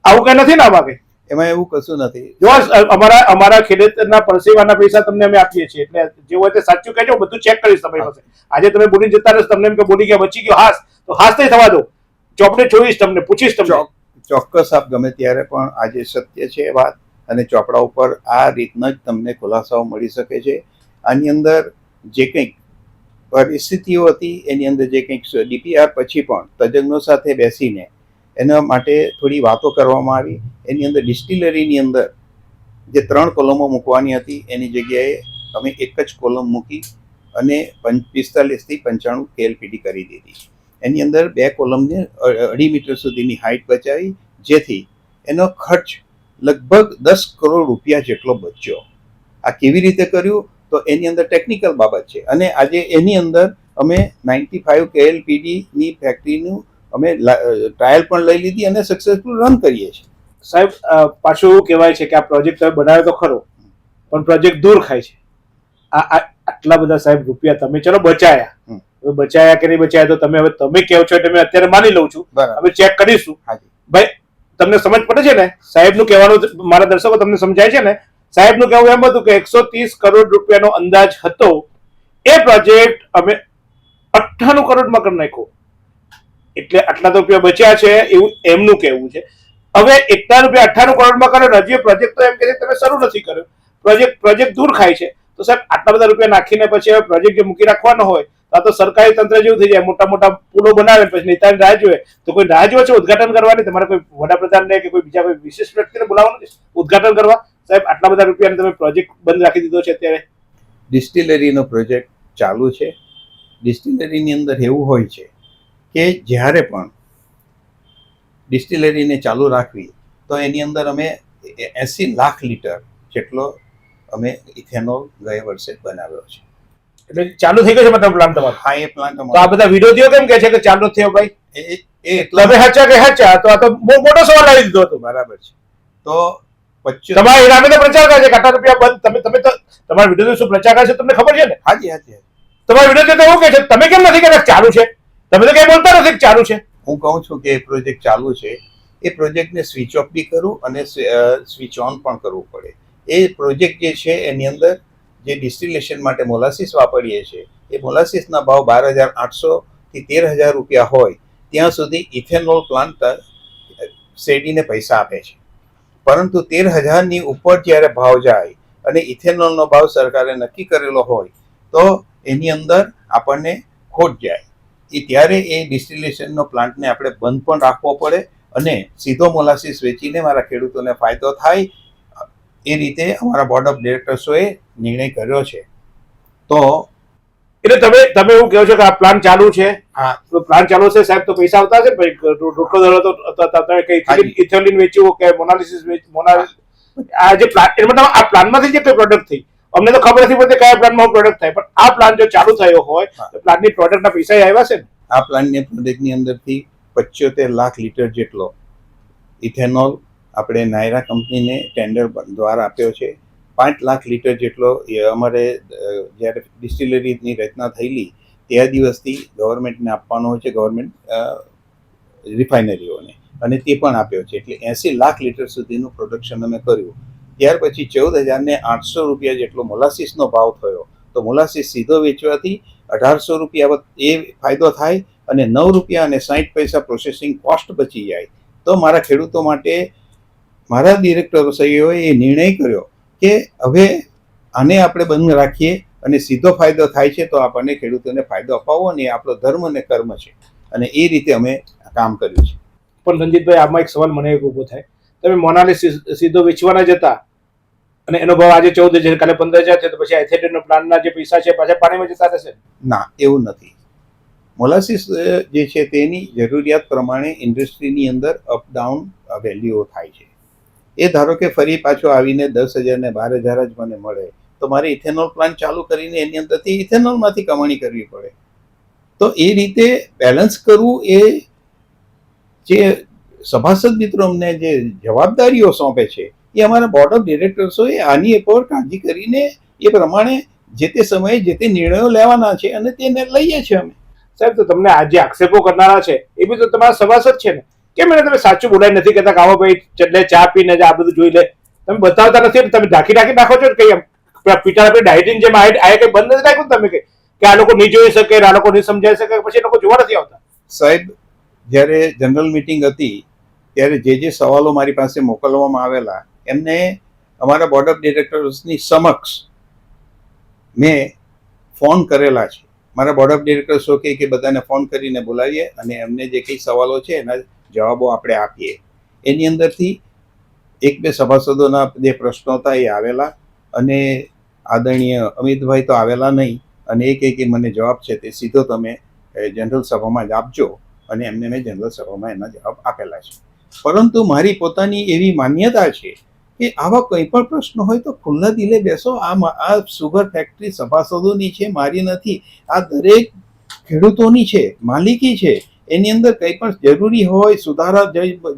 આવું કઈ નથી ને આમાં કઈ? એમાં એવું કશું નથી. જો અમારા ખેડૂતના પરસેવાના પૈસા તમને અમે આપીએ છીએ એટલે જે હોય તે સાચું કહેજો, બધું ચેક કરીશ તમારી પાસે. આજે તમે બોલી જતા રહેશો, તમને એમ કે બોલી ગયા બચી ગયો હાસ તો હાસ નહીં થવા દો. ચોપડે જોઈશ તમને, પૂછીશ તમને. ચોક્કસ આપ ગમે ત્યારે પણ આજે સત્ય છે વાત અને ચોપડા ઉપર આ રીતના જ તમને ખુલાસાઓ મળી શકે છે. આની અંદર જે કંઈક પરિસ્થિતિઓ હતી એની અંદર જે કંઈક ડીપીઆર પછી પણ તજજ્ઞો સાથે બેસીને એના માટે થોડી વાતો કરવામાં આવી. એની અંદર ડિસ્ટિલરીની અંદર જે 3 કોલમો મૂકવાની હતી એની જગ્યાએ અમે એક જ કોલમ મૂકી અને 45થી 95 KLPD કરી દીધી. એની અંદર 2 કોલમને 2.5 મીટર સુધીની હાઇટ બચાવી, જેથી એનો ખર્ચ લગભગ 10 કરોડ રૂપિયા જેટલો બચ્યો. આ કેવી રીતે કર્યું તો એની અંદર ટેકનિકલ બાબત છે, અને આજે એની અંદર અમે 95 KLPD ની ફેક્ટરીનું અમે ટ્રાયલ પણ લઈ લીધી અને સક્સેસફુલ રન કરીએ છીએ. સાહેબ પાછું એવું કહેવાય છે કે આ પ્રોજેક્ટ તમે બનાવ્યો તો ખરો, પણ પ્રોજેક્ટ દૂર ખાય છે. આટલા બધા સાહેબ રૂપિયા તમે ચલો બચાયા, હવે બચાયા કે નહીં બચાયા તો તમે કહો છો એટલે મેં અત્યારે માની લઉં છું, હવે ચેક કરીશું. ભાઈ તમને સમજ પડે છે ને સાહેબનું કહેવાનું, મારા દર્શકો તમને સમજાય છે ને? સાહેબનું કહેવું એમ હતું કે 130 કરોડ રૂપિયાનો અંદાજ હતો, એ પ્રોજેક્ટ અમે 98 કરોડમાં કરી નાખ્યો, એટલે આટલા તો રૂપિયા બચ્યા છે એવું એમનું કહેવું છે. હવે એટલા રૂપિયા 98 કરોડમાં કર્યો, હજી પ્રોજેક્ટ તો એમ કે તમે શરૂ નથી કર્યો, પ્રોજેક્ટ દૂર ખાય છે. તો સાહેબ આટલા બધા રૂપિયા નાખીને પછી હવે પ્રોજેક્ટ જે મૂકી રાખવાનો હોય તો આ તો સરકારી તંત્ર જેવું થઈ જાય, મોટા મોટા પુલો બનાવે પછી નેતાની રાહ જોવે. તો કોઈ રાહ જોવે છે ઉદઘાટન કરવાની? તમારે કોઈ વડાપ્રધાનને કે કોઈ બીજા કોઈ વિશેષ વ્યક્તિને બોલાવવાનું છે ઉદઘાટન કરવા? સાહેબ આટલા બધા રૂપિયાને તમે પ્રોજેક્ટ બંધ રાખી દીધો છે. અત્યારે ડિસ્ટિલરીનો પ્રોજેક્ટ ચાલુ છે. ડિસ્ટિલરીની અંદર એવું હોય છે કે જ્યારે પણ ડિસ્ટિલરીને ચાલુ રાખવી તો એની અંદર અમે 80 લાખ લીટર જેટલો અમે ઇથેનોલ ગયા વર્ષે બનાવ્યો છે. એટલે ચાલુ થઈ ગયો છે મતલબ પ્લાન્ટ તમારો? હા, એ પ્લાન્ટ તો આ બધા વિરોધીઓ કેમ કહે છે કે ચાલુ થયો? ભાઈ તમે હાચા કે હાચા? તો આ તો બહુ મોટો સવાલ આવી દીધો હતો. બરાબર છે. તો તમારા ઇરાને તો પ્રચાર કરે છે કે 8 રૂપિયા બંધ. તમે તો તમારા વિરોધીઓ શું પ્રચાર કરે છે તમને ખબર છે ને? હાજી હાજી. તમારા વિરોધીઓ તો એવું કહે છે, તમે કેમ નથી કહેતા ચાલુ છે? તમે તો કઈ બોલતા નથી ચાલુ છે. હું કહું છું કે એ પ્રોજેક્ટ ચાલુ છે. એ પ્રોજેક્ટને સ્વિચ ઓફ બી કરવું અને સ્વિચ ઓન પણ કરવું પડે. એ પ્રોજેક્ટ જે છે એની અંદર જે ડિસ્ટિલેશન માટે મોલાસીસ વાપરીએ છીએ, એ મોલાસીસના ભાવ 12,800 થી 13,000 રૂપિયા હોય ત્યાં સુધી ઇથેનોલ પ્લાન્ટ શેરડીને પૈસા આપે છે. પરંતુ 13,000ની ઉપર જ્યારે ભાવ જાય અને ઇથેનોલનો ભાવ સરકારે નક્કી કરેલો હોય તો એની અંદર આપણને ખોટ જાય. ત્યારે એ ડિસ્ટિલેશનનો પ્લાન્ટને આપણે બંધ પણ રાખવો પડે અને સીધો મોલાસીસ વેચીને મારા ખેડૂતોને ફાયદો થાય. એ રીતે અમારા બોર્ડ ઓફ ડિરેક્ટર્સોએ નિર્ણય કર્યો છે. તો એટલે તમે એવું કહો છો કે આ પ્લાન ચાલુ છે? હા, તો પ્લાન ચાલુ છે સાહેબ, તો પૈસા આવતા છે? રોટલો ધરો તો તમે કઈ ઇથેલિન વેચ્યું કે મોનાલિસિસ આ જે પ્લાન, મતલબ આ પ્લાનમાંથી જે કઈ પ્રોડક્ટ થઈ, અમને તો ખબર નથી પડતી કયા પ્લાનમાં પ્રોડક્ટ થાય, પણ આ પ્લાન જો ચાલુ થયો હોય તો પ્લાનની પ્રોડક્ટના પૈસા આવ્યા છે ને? આ પ્લાનની પ્રોડક્ટની અંદરથી 75 લાખ લીટર જેટલો ઇથેનોલ આપણે નાયરા કંપનીને ટેન્ડર દ્વારા આપ્યો છે. 5 લાખ લીટર જેટલો અમારે જ્યારે ડિસ્ટિલરીની રચના થયેલી ત્યાં દિવસથી ગવર્મેન્ટને આપવાનો હોય છે, ગવર્મેન્ટ રિફાઇનરીઓને, અને તે પણ આપ્યો છે. એટલે 80 લાખ લીટર સુધીનું પ્રોડક્શન અમે કર્યું. ત્યાર પછી 14,800 રૂપિયા જેટલો મોલાસીસનો ભાવ થયો. તો મોલાસીસ સીધો વેચવાથી 1,800 રૂપિયા એ ફાયદો થાય અને 9 રૂપિયા અને 60 પૈસા પ્રોસેસિંગ કોસ્ટ બચી જાય. તો મારા ખેડૂતો માટે મારા ડિરેક્ટરોએ એ નિર્ણય કર્યો કે હવે આને આપણે બંધ રાખીએ અને સીધો ફાયદો થાય છે તો આપણને ખેડૂતોને ફાયદો અપાવવો, અને એ આપણો ધર્મ અને કર્મ છે, અને એ રીતે અમે કામ કર્યું છે. પણ રંજીતભાઈ, આમાં એક સવાલ મને એક ઊભો થાય, તમે મોનાલિસિસ સીધો વેચવાના જતા અને એનો ભાવ આજે 14,000 કાલે 15,000 છે, તો પછી એથેલિનનો પ્લાનના જે પૈસા છે પાછા પાણીમાં જતા રહેશે? ના, એવું નથી. મોલાસીસ જે છે તેની જરૂરિયાત પ્રમાણે ઇન્ડસ્ટ્રીની અંદર અપડાઉન વેલ્યુઓ થાય છે. એ ધારો કે ફરી પાછો આવીને 10,000 ને 12,000 જ મને મળે તો મારે ઇથેનોલ પ્લાન્ટ ચાલુ કરીને એની અંદરથી ઇથેનોલમાંથી કમાણી કરવી પડે. તો એ રીતે બેલેન્સ કરવું, એ જે સભાસદ મિત્રો અમને જે જવાબદારીઓ સોંપે છે એ અમારા બોર્ડ ઓફ ડિરેક્ટર્સોએ આની પર કાળજી કરીને એ પ્રમાણે જે તે સમયે જે તે નિર્ણયો લેવાના છે અને તેને લઈએ છીએ અમે. સાહેબ, તો તમને આ જે આક્ષેપો કરનારા છે એ બી તો તમારા સભાસદ છે ને? કેમ એને તમે સાચું બોલાય નથી કહેતા કે આવો ભાઈ એટલે ચા પીને આ બધું જોઈ લે? તમે બતાવતા નથી, તમે ઢાંકી નાખો છો કઈ? એમ પીટા આપણે ડાયટિંગ જેમ આ કઈ બંધ નથી રાખ્યું તમે કે આ લોકો નહીં જોઈ શકે, આ લોકો નહીં સમજાઈ શકે, પછી એ લોકો જોવા નથી આવતા? સાહેબ, જ્યારે જનરલ મીટિંગ હતી ત્યારે જે સવાલો મારી પાસે મોકલવામાં આવેલા એમને અમારા બોર્ડ ઓફ ડિરેક્ટર્સની સમક્ષ મેં ફોન કરેલા છે. મારા બોર્ડ ઓફ ડિરેક્ટર્સો કે બધાને ફોન કરીને બોલાવીએ અને એમને જે કંઈ સવાલો છે એના જવાબો આપણે આપીએ. એની અંદરથી 1-2 સભાસદોના જે પ્રશ્નો હતા એ આવેલા, અને આદરણીય અમિતભાઈ તો આવેલા નહીં, અને એ કહે કે મને જવાબ છે તે સીધો તમે જનરલ સભામાં જ આપજો, અને એમને મેં જનરલ સભામાં એના જવાબ આપેલા છે. પરંતુ મારી પોતાની એવી માન્યતા છે કે આવા કંઈ પણ પ્રશ્ન હોય તો ખુલ્લા દિલે બેસો. આ સુગર ફેક્ટરી સભાસદોની છે, મારી નથી. આ દરેક ખેડૂતોની છે, માલિકી છે. એની અંદર કંઈ પણ જરૂરી હોય, સુધારા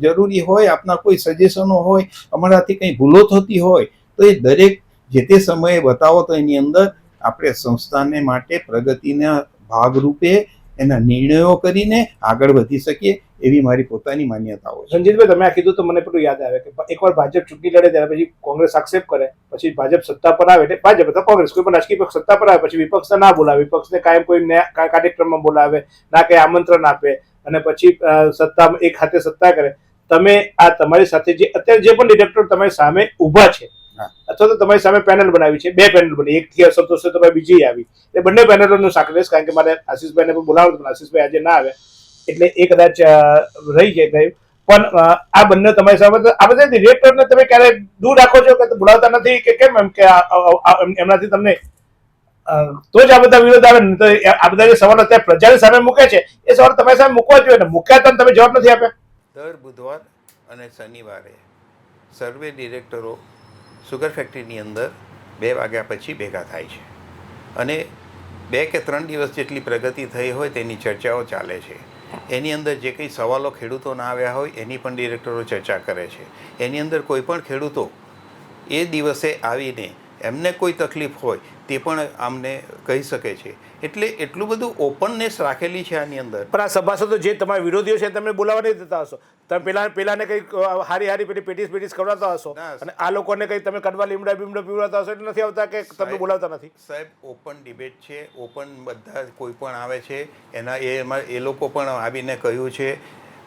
જરૂરી હોય, આપના કોઈ સજેશનો હોય, અમારાથી કંઈ ભૂલો થતી હોય તો એ દરેક જે તે સમયે બતાવો, તો એની અંદર આપણે સંસ્થાને માટે પ્રગતિના ભાગરૂપે એના નિર્ણયો કરીને આગળ વધી શકીએ, એવી મારી પોતાની માન્યતાઓ છે. રણજીતભાઈ, તમે આ કીધું તો મને પેલું યાદ આવે કે એકવાર ભાજપ ચૂંટણી લડે ત્યારે પછી કોંગ્રેસ આક્ષેપ કરે, પછી ભાજપ સત્તા પર આવે, એટલે ભાજપ અથવા કોંગ્રેસ કોઈ પણ રાજકીય પક્ષ સત્તા પર આવે પછી વિપક્ષને ના બોલાવે, વિપક્ષને કાયમ કોઈ કાર્યક્રમમાં બોલાવે ના, કઈ આમંત્રણ આપે, અને પછી સત્તા એક હાથે સત્તા કરે. તમે આ તમારી સાથે જે અત્યારે જે પણ ડિરેક્ટર તમારી સામે ઊભા છે, અથવા તો તમારી સામે પેનલ બનાવી છે, 2 પેનલ બની, એક થી અસંતોષ તો તમે બીજી આવી, એ બંને પેનલોનું સાંકળીશ, કારણ કે મારે આશીષભાઈને પણ બોલાવવાનું હતું, આશીષભાઈ આજે ના આવે એટલે એ કદાચ રહી ગયું. પણ આ બંને તમારી સામે, આ બધા ડિરેક્ટરને તમે ક્યારે દૂર રાખો છો કે બોલાવતા નથી કે કેમ? એમ કે એમનાથી તમને તો જ આ બધા વિરોધ આવે ને. તો આ બધા જે સવાલ અત્યારે પ્રજાની સામે મૂકે છે એ સવાલ તમારી સામે મૂકવા જોઈએ ને, મૂક્યા તમે જવાબ નથી આપ્યા. દર બુધવાર અને શનિવારે સર્વે ડિરેક્ટરો સુગર ફેક્ટરીની અંદર 2 વાગ્યા પછી ભેગા થાય છે, અને 2 કે 3 દિવસ જેટલી પ્રગતિ થઈ હોય તેની ચર્ચાઓ ચાલે છે. એની અંદર જે કંઈ સવાલો ખેડૂતોના આવ્યા હોય એની પણ ડિરેક્ટરો ચર્ચા કરે છે. એની અંદર કોઈ પણ ખેડૂતો એ દિવસે આવીને એમને કોઈ તકલીફ હોય તે પણ અમને કહી શકે છે. એટલે એટલું બધું ઓપનનેસ રાખેલી છે આની અંદર. પણ આ સભાસદો જે તમારા વિરોધીઓ છે તમને બોલાવવા નહીં દેતા હશો, તમે પેલાને કંઈક હારી પેલી પેટીસ કરાવતા હશો, અને આ લોકોને કંઈ તમે કડવા લીમડા પીવડાવતા હશો, એટલે નથી આવતા કે તમે બોલાવતા નથી? સાહેબ, ઓપન ડિબેટ છે, ઓપન બધા કોઈ પણ આવે છે એના એ લોકો પણ આવીને કહ્યું છે.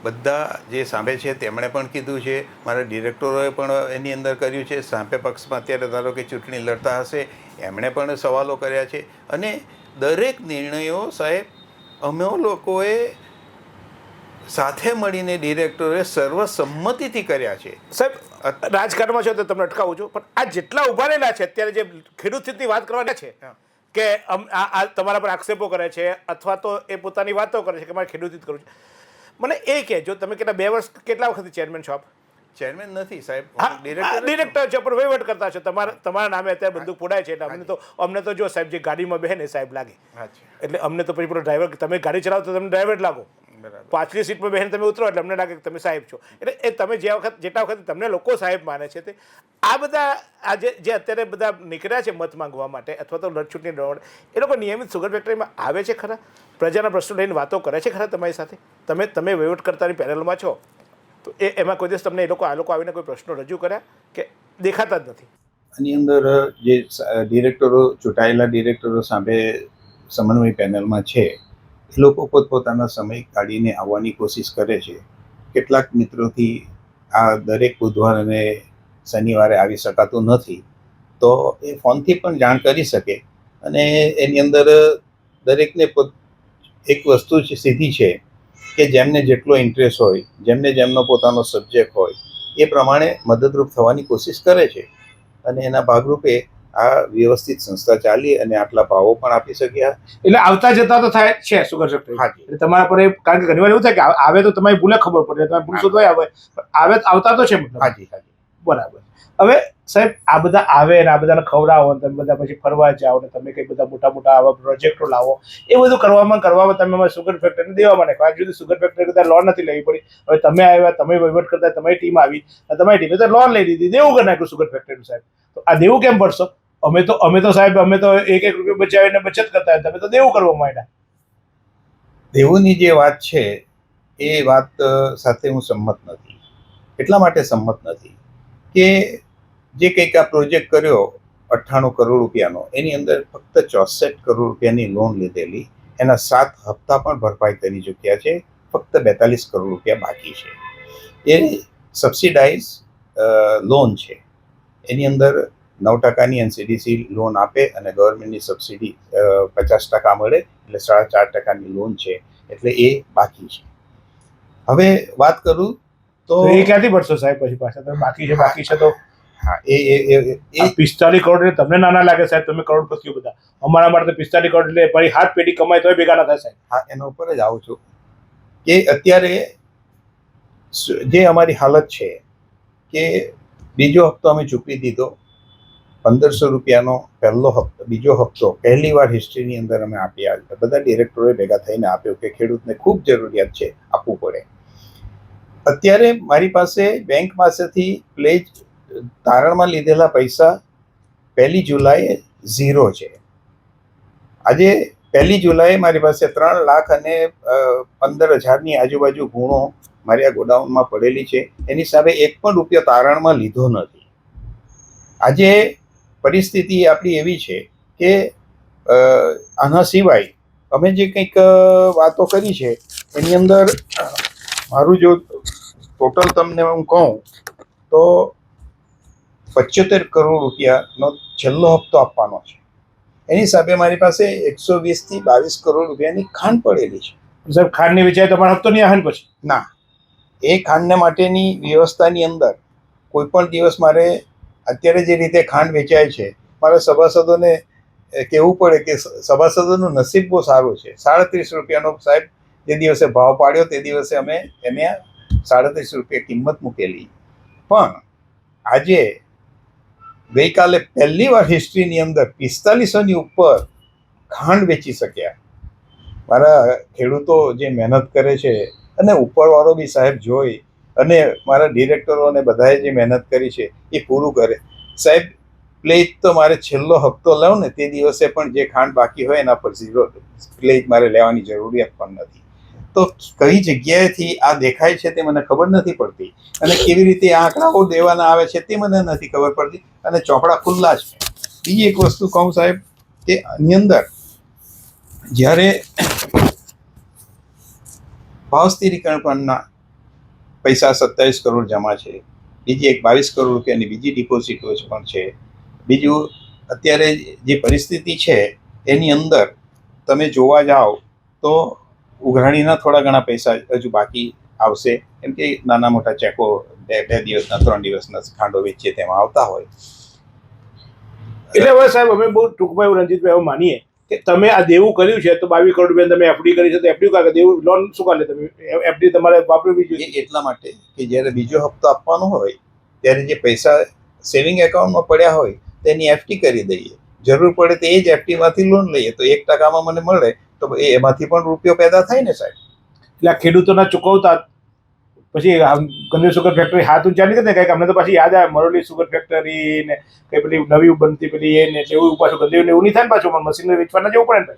બધા જે સામે છે તેમણે પણ કીધું છે, મારા ડિરેક્ટરોએ પણ એની અંદર કર્યું છે. સામે પક્ષમાં અત્યારે ધારો કે ચૂંટણી લડતા હશે એમણે પણ સવાલો કર્યા છે, અને દરેક નિર્ણયો સાહેબ અમે લોકોએ સાથે મળીને ડિરેક્ટરોએ સર્વસંમતિથી કર્યા છે. સાહેબ, રાજકારણમાં છો તો તમને અટકાવું છું, પણ આ જેટલા ઉભા રહેલા છે અત્યારે જે ખેડૂત હિતની વાત કરવાના છે કે આ તમારા પર આક્ષેપો કરે છે, અથવા તો એ પોતાની વાતો કરે છે કે મારે ખેડૂત હિત કરવું છે, મને એ કે જો તમે કેટલા 2 વર્ષ કેટલા વખત ચેરમેન છો આપ? ચેરમેન નથી સાહેબ, ડિરેક્ટર છો, પણ વહીવટ કરતા છો. તમારા નામે અત્યારે બંદૂક ફોડાય છે, એટલે અમને તો જો સાહેબ જે ગાડીમાં બેહે ને સાહેબ લાગે, એટલે અમને તો પછી પેલો ડ્રાઈવર, તમે ગાડી ચલાવો તો તમે ડ્રાઈવર લાગો, પાછલી સીટમાં બેહીને તમે ઉતરો એટલે અમને લાગે કે તમે સાહેબ છો. એટલે એ તમે જેટલા વખત તમને લોકો સાહેબ માને છે, તે આ બધા આ જે અત્યારે બધા નીકળ્યા છે મત માંગવા માટે અથવા તો ચૂંટણી લડવા માટે, એ લોકો નિયમિત સુગર ફેક્ટરીમાં આવે છે ખરા? પ્રજાના પ્રશ્નો લઈને વાતો કરે છે ખરા તમારી સાથે? તમે વહીવટ કરતાની પેનલમાં છો, તો એમાં કોઈ દિવસ તમને આ લોકો આવીને કોઈ પ્રશ્નો રજૂ કર્યા કે દેખાતા જ નથી? આની અંદર જે ડિરેક્ટરો, ચૂંટાયેલા ડિરેક્ટરો સામે સમન્વય પેનલમાં છે, એ લોકો પોતપોતાના સમય કાઢીને આવવાની કોશિશ કરે છે. કેટલાક મિત્રોથી આ દરેક બુધવાર અને શનિવારે આવી શકાતું નથી, તો એ ફોનથી પણ જાણ કરી શકે. અને એની અંદર દરેકને એક વસ્તુ સીધી છે કે જેમને જેટલો ઇન્ટરેસ્ટ હોય, જેમનો પોતાનો સબ્જેક્ટ હોય એ પ્રમાણે મદદરૂપ થવાની કોશિશ કરે છે, અને એના ભાગરૂપે આ વ્યવસ્થિત સંસ્થા ચાલી અને આટલા ભાવો પણ આપી શક્યા. એટલે આવતા જતા તો થાય છે સુગર ફેક્ટરી. હાજી, એટલે તમારા પર કારણ કે ઘણીવાર એવું થાય કે આવે તો તમારી ભૂલે ખબર પડે, તમે ભૂલ શોધવાય આવે આવતા તો છે મતલબ. હાજી, બરાબર. હવે સાહેબ, આ બધા આવે ને આ બધાને ખવડાવો, તમે બધા પછી ફરવા જાઓ ને તમે કંઈ બધા મોટા આવા પ્રોજેક્ટો લાવો, એ બધું કરવામાં તમે અમારી સુગર ફેક્ટરીને દેવા માટે આજ સુધી સુગર ફેક્ટરી કરતા લોન નથી લેવી પડી. હવે તમે આવ્યા, તમે વહીવટ કરતા, તમારી ટીમ આવી, તમારી ટીમે તો લોન લઈ લીધી, દેવું કરી નાખ્યું સુગર ફેક્ટરીનું. સાહેબ, તો આ દેવું કેમ ભરશો? અમે તો સાહેબ અમે તો 1 રૂપિયો બચાવીને બચત કરતા હોય, તમે તો દેવું કરવા માંડ્યા. દેવુંની જે વાત છે એ વાત સાથે હું સંમત નથી. એટલા માટે સંમત નથી કે જે કંઈક આ પ્રોજેક્ટ કર્યો 98 કરોડ રૂપિયાનો, એની અંદર ફક્ત 64 કરોડ રૂપિયાની લોન લીધેલી, એના 7 હપ્તા પણ ભરપાઈ કરી ચૂક્યા છે, ફક્ત 42 કરોડ રૂપિયા બાકી છે. એ સબસિડાઇઝ લોન છે. એની અંદર 9% NCDC લોન આપે અને ગવર્મેન્ટની સબસિડી 50% મળે, એટલે 4.5% લોન છે, એટલે એ બાકી છે. હવે વાત કરું તો એ ક્યાંથી ભરશો સાહેબ? પછી પાછા તમે બાકી છે તો હા એ 45 કરોડ એટલે તમને નાના લાગે સાહેબ, તમે કરોડપતિઓ બધા. અમારા માટે 45 કરોડ એટલે મારી હાથ પેઢી કમાય તોય ભેગા ના થાય સાહેબ. હા, એના ઉપર જ આવું છું કે અત્યારે જે અમારી હાલત છે કે બીજો હપ્તો અમે ચૂકવી દીધો, 1500 રૂપિયાનો પહેલો હપ્તો, બીજો હપ્તો પહેલી વાર હિસ્ટ્રીની અંદર અમે આપ્યા. બધા ડિરેક્ટરોએ ભેગા થઈને આપ્યો કે ખેડૂતને ખૂબ જરૂરિયાત છે, આપવું પડે. અત્યારે મારી પાસે બેંક પાસેથી પ્લેજ તારણમાં લીધેલા પૈસા 1 જુલાઈએ 0 છે. આજે 1 જુલાઈએ મારી પાસે 3,15,000ની આજુબાજુ ગુણો મારી આ ગોડાઉનમાં પડેલી છે. એની સામે 1 પણ રૂપિયો તારણમાં લીધો નથી. આજે પરિસ્થિતિ આપણી એવી છે કે આના સિવાય અમે જે કંઈક વાતો કરી છે એની અંદર મારું જો ટોટલ તમને હું કહું તો 75 કરોડ રૂપિયાનો છેલ્લો હપ્તો આપવાનો છે. એની હિસાબે મારી પાસે 120 થી 22 કરોડ રૂપિયાની ખાંડ પડેલી છે. સાહેબ ખાંડની વેચાય તમારો હપ્તો નહીં આવે ને પછી? ના, એ ખાંડને માટેની વ્યવસ્થાની અંદર કોઈ પણ દિવસ મારે અત્યારે જે રીતે ખાંડ વેચાય છે, મારે સભાસદોને કહેવું પડે કે સભાસદોનું નસીબ બહુ સારું છે. 37 રૂપિયાનો સાહેબ જે દિવસે ભાવ પાડ્યો તે દિવસે અમે એને 37 રૂપિયા કિંમત મૂકેલી. પણ આજે ગઈકાલે પહેલી વાર હિસ્ટ્રીની અંદર 4500ની ઉપર ખાંડ વેચી શક્યા. મારા ખેડૂતો જે મહેનત કરે છે અને ઉપરવાળો બી સાહેબ જોઈ અને મારા ડિરેક્ટરો અને બધાએ જે મહેનત કરી છે એ પૂરું કરે. સાહેબ પ્લેજ તો મારે છેલ્લો હપ્તો લઉં ને તે દિવસે પણ જે ખાંડ બાકી હોય એના પર 0 પ્લેજ મારે લેવાની જરૂરિયાત પણ નથી. તો કઈ જગ્યાએથી આ દેખાય છે તે મને ખબર નથી પડતી, અને કેવી રીતે આ આંકડાઓ દેવાના આવે છે તે મને નથી ખબર પડતી, અને ચોપડા ખુલ્લા છે. બીજી એક વસ્તુ કહું સાહેબ કે આની અંદર જ્યારે ભાવ સ્થિરીકરણ પરના પૈસા 27 કરોડ જમા છે, બીજી એક 22 કરોડ રૂપિયાની બીજી ડિપોઝિટો પણ છે. બીજું અત્યારે જે પરિસ્થિતિ છે એની અંદર તમે જોવા જાઓ તો ઉઘરાણીના થોડા ઘણા પૈસા હજુ બાકી આવશે, કેમ કે નાના મોટા ચેકો 2 દિવસના 3 દિવસના ખાંડો વેચીએ તેમાં આવતા હોય. એટલે હવે સાહેબ અમે બહુ ટૂંકમાં એવું રણજીતભાઈ એવું માનીએ કે તમે આ દેવું કર્યું છે તો 22 કરોડ રૂપિયા તમે એફડી કરી છે, તો એફડી કાઢે દેવું લોન શું કાઢે તમે? એફડી તમારે વાપરવી જોઈએ એટલા માટે કે જ્યારે બીજો હપ્તો આપવાનો હોય ત્યારે જે પૈસા સેવિંગ એકાઉન્ટમાં પડ્યા હોય તેની એફડી કરી દઈએ. જરૂર પડે તો એ જ એફડીમાંથી લોન લઈએ તો 1% મને મળે તો એમાંથી પણ રૂપિયો પેદા થાય ને સાહેબ. એટલે આ ખેડૂતોના ચૂકવતા પછી ગંદીવ સુગર ફેક્ટરી હાથ ઊંચા નહીં કરે કંઈક. અમને તો પાછી યાદ આવે મરોલી સુગર ફેક્ટરી ને કઈ પેલી નવી બનતી પેલી એ ને એવું પાછું ગંદીવ ને એવું નહીં થાય ને પાછું મશીનરી વેચવાના જવું પડે ને.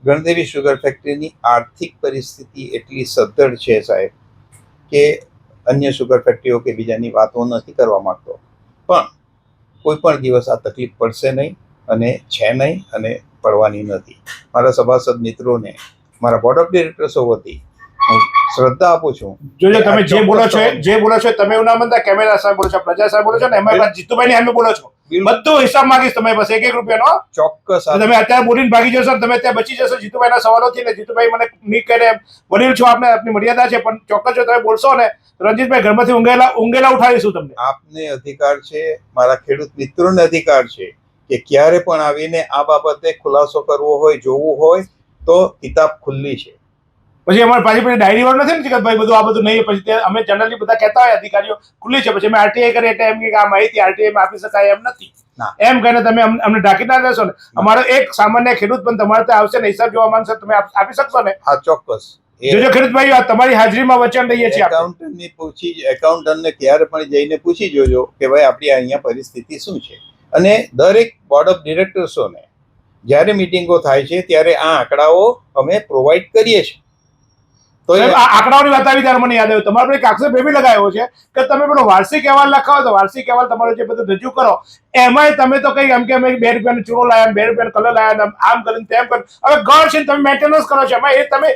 ગણદેવી શુગર ફેક્ટરીની આર્થિક પરિસ્થિતિ એટલી સદ્ધર છે સાહેબ કે અન્ય શુગર ફેક્ટરીઓ કે બીજાની વાતો નથી કરવા માંગતો, પણ કોઈ પણ દિવસ આ તકલીફ પડશે નહીં અને છે નહીં અને પડવાની નથી. મારા સભાસદ મિત્રોને મારા બોર્ડ ઓફ ડિરેક્ટર્સો વતી હું શ્રદ્ધા આપું છું. જોજો તમે જે બોલો છો તમે એવું ના બનતા કેમેરા સામે બોલો છો, પ્રજા સામે બોલો છો ને એમાં જીતુભાઈ ની સામે બોલો છો. બધો હિસાબ માંગીશ તમારી પાસે 1 રૂપિયાનો. ચોક્કસ તમે અત્યારે બોલીને ભાગી જશો, તમે અત્યારે બચી જશો જીતુભાઈના સવાલોથી ને જીતુભાઈ મને નહીં કરે વડીલ છો, આપને આપની મર્યાદા છે, પણ ચોક્કસ જો તમે બોલશો ને રણજીતભાઈ ઘરમાંથી ઊંઘેલા ઉઠાવીશું તમને. આપને અધિકાર છે, મારા ખેડૂત મિત્રોને અધિકાર છે કે ક્યારે પણ આવીને આ બાબતે ખુલાસો કરવો હોય, જોવું હોય તો કિતાબ ખુલ્લી છે. પછી અમારે પાછી પેલી ડાયરી વાળું નથી ને કે ભાઈ બધું આ બધું નહીં, પછી અમે જનરલી બધા કહેતા હોય અધિકારીઓ ખુલ્લી છે, પછી અમે આરટીઆઈ કરીએ એટલે એમ કે આ માહિતી આરટીઆઈ માં આપી શકાય એમ નથી. એમ કહીને તમે અમને ઢાંકી ના દેશો ને. અમારો એક સામાન્ય ખેડૂત પણ તમારે ત્યાં આવશે ને હિસાબ જોવા માંગશે, તમે આપી શકશો ને? હા ચોક્કસ. જોજો ખેડૂત ભાઈ તમારી હાજરીમાં વચન લઈએ છીએ. એકાઉન્ટન્ટને ક્યારે પણ જઈને પૂછી જોજો કે ભાઈ આપણી અહીંયા પરિસ્થિતિ શું છે, અને દરેક બોર્ડ ઓફ ડિરેક્ટર્સોને જ્યારે મિટિંગો થાય છે ત્યારે આ આંકડાઓ અમે પ્રોવાઈડ કરીએ છીએ. તો આ આંકડાઓની વાત આવી ત્યારે મને યાદ આવ્યું તમારો એક આક્ષેપ એવી લગાવ્યો છે કે તમે પેલો વાર્ષિક અહેવાલ લખાવો તો વાર્ષિક અહેવાલ તમારો જે બધું રજૂ કરો એમાંય તમે તો કઈ એમ કે અમે 2 રૂપિયાનો ચૂડો લાયા, 2 રૂપિયાનો કલર લાયા, આમ કરીને તેમ કરીને હવે ઘર છે તમે મેન્ટેનન્સ કરો છો, એમાં એ તમે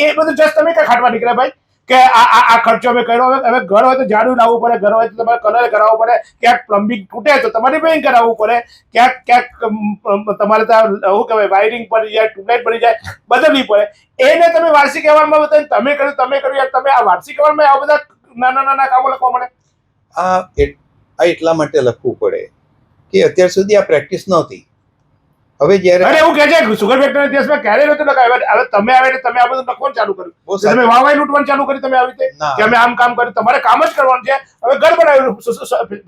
એ બધું જસ્ટ તમે કઈ ખાટવા નીકળ્યા ભાઈ કે આ ખર્ચો અમે કર્યો. હવે ઘર હોય તો જાડું લાવવું પડે, ઘર હોય તો તમારે કલર કરાવવો પડે, ક્યાંક પ્લમ્બિંગ તૂટે તો તમારે પેઇન્ટ કરાવવું પડે, ક્યાંક તમારે ત્યાં શું કહેવાય વાયરિંગ પડી જાય, ટ્યુબલાઇટ પડી જાય, બદલવી પડે. એને તમે વાર્ષિક અહેવાલમાં બતાવીને તમે કર્યું યાર, તમે આ વાર્ષિક અહેવાલમાં આ બધા નાના કામો લખવા મળે. આ આ એટલા માટે લખવું પડે કે અત્યાર સુધી આ પ્રેક્ટિસ નહોતી. હવે જ્યારે અરે એવું કહે છે સુગર ફેક્ટરી ઇતિહાસમાં ક્યારે નહોતું લખાયું. હવે તમે આવે તમે આ બધું લખવાનું ચાલુ કર્યું. બહુ તો તમે વાવાઈ લૂંટવાનું ચાલુ કરી તમે આવી રીતે ના. કે અમે આમ કામ કર્યું. તમારે કામ જ કરવાનું છે. હવે ઘર બનાવ્યું,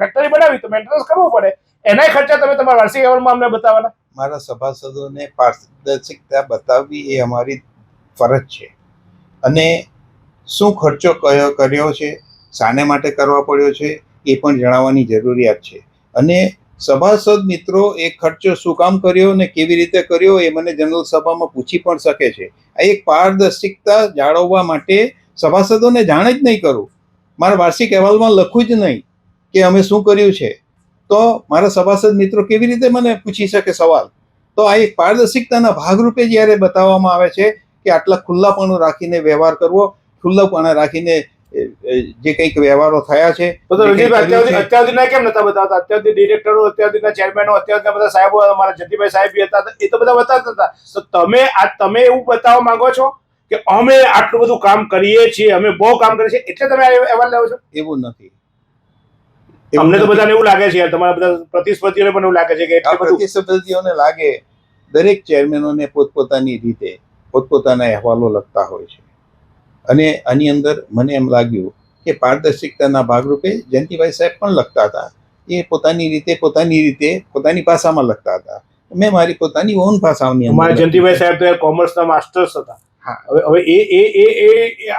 ફેક્ટરી બનાવી, તો મેન્ટેનન્સ કરવું પડે. એનાય ખર્ચા તમે તમારા વાર્ષિક અહેવાલમાં અમને બતાવવાના. મારા સભાસદોને પારદર્શિકતા બતાવવી એ અમારી ફરજ છે. અને શું ખર્ચો કર્યો છે, શાને માટે કરવા પડ્યો છે, એ પણ જણાવવાની જરૂરિયાત છે. અને સભાસદ મિત્રો એ ખર્ચો શું કામ કર્યો ને કેવી રીતે કર્યો એ મને જનરલ સભામાં પૂછી પણ શકે છે. આ એક પારદર્શિકતા જાળવવા માટે સભાસદોને જાણ જ નહીં કરું, મારા વાર્ષિક અહેવાલમાં લખું જ નહીં કે અમે શું કર્યું છે, તો મારા સભાસદ મિત્રો કેવી રીતે મને પૂછી શકે સવાલ? તો આ એક પારદર્શિકતાના ભાગરૂપે જ્યારે બતાવવામાં આવે છે કે આટલા ખુલ્લાપણું રાખીને વ્યવહાર કરવો, ખુલ્લાપણા રાખીને જે કંઈક વ્યવહારો થયા છે. તો રણજીતભાઈ અત્યાર સુધીના કેમ નતા બતાવતા? અત્યાર સુધી ડિરેક્ટરો, અત્યાર સુધીના ચેરમેનો, અત્યાર સુધીના બધા સાહેબો, અમારા જતીભાઈ સાહેબ બી હતા, એ તો બધા બતાવતા હતા. તો તમે એવું બતાવવા માંગો છો કે અમે આટલું બધું કામ કરીએ છીએ, અમે બહુ કામ કરીએ છીએ, એટલે તમે અહેવાલ લેવો છો? એવું નથી. અમને તો બધાને એવું લાગે છે યાર, તમારા બધા પ્રતિસ્પર્ધીઓને પણ એવું લાગે છે કે આ પ્રતિસ્પર્ધીઓને લાગે, દરેક ચેરમેનોને પોતપોતાની રીતે પોતપોતાના અહેવાલો લખતા હોય છે. અને આની અંદર મને એમ લાગ્યું કે પારદર્શિકતાના ભાગરૂપે જયંતિભાઈ સાહેબ પણ લખતા હતા. એ પોતાની રીતે પોતાની ભાષામાં લખતા હતા. મેં મારી પોતાની ઓન ભાષાની અંદર. અમારા જયંતિભાઈ સાહેબ તો કોમર્સના માસ્ટર્સ હતા. હવે એ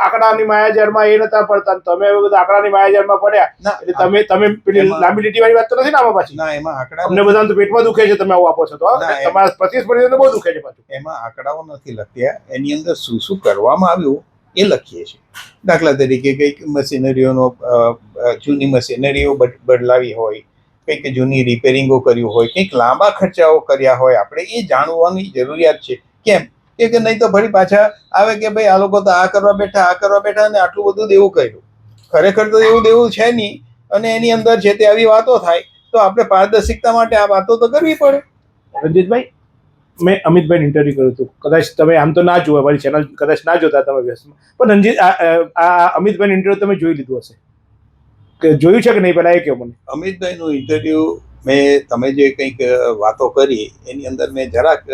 આંકડાની માયાજાળમાં એ નતા પડતા. તમે હવે બધા આંકડાની માયાજાળમાં પડ્યા એટલે તમે પેલી લાંબી લીટી વાળી વાત તો નથી ને આમાં પાછી? ના, એમાં આંકડા અમને બધાને તો પેટમાં દુખે છે તમે આવું આપો છો તો. તમારા પ્રતિસ્પર્ધીઓને બહુ દુખે છે પાછું. એમાં આંકડાઓ નથી લખ્યા, એની અંદર શું શું કરવામાં આવ્યું એ લખીએ છીએ. દાખલા તરીકે કંઈક મશીનરીઓનો જૂની મશીનરીઓ બદલાવી હોય, કંઈક જૂની રિપેરિંગો કર્યું હોય, કંઈક લાંબા ખર્ચાઓ કર્યા હોય, આપણે એ જાણવાની જરૂરિયાત છે. કેમ કે નહીં તો ફરી પાછા આવે કે ભાઈ આ લોકો તો આ કરવા બેઠા અને આટલું બધું દેવું કર્યું. ખરેખર તો એવું દેવું છે નહીં. અને એની અંદર છે તે આવી વાતો થાય તો આપણે પારદર્શિકતા માટે આ વાતો તો કરવી પડે. રણજીતભાઈ, મેં અમિતભાઈ ઇન્ટરવ્યુ કર્યું હતું, કદાચ તમે આમ તો ના જોવા, મારી ચેનલ કદાચ ના જોતા તમે વ્યસ્તમાં, પણ રણજીત આ અમિતભાઈ ઇન્ટરવ્યુ તમે જોઈ લીધું હશે કે જોયું છે કે નહીં? પહેલા એ કહો મને. અમિતભાઈનું ઇન્ટરવ્યુ તમે જે કંઈક વાતો કરી એની અંદર મેં જરાક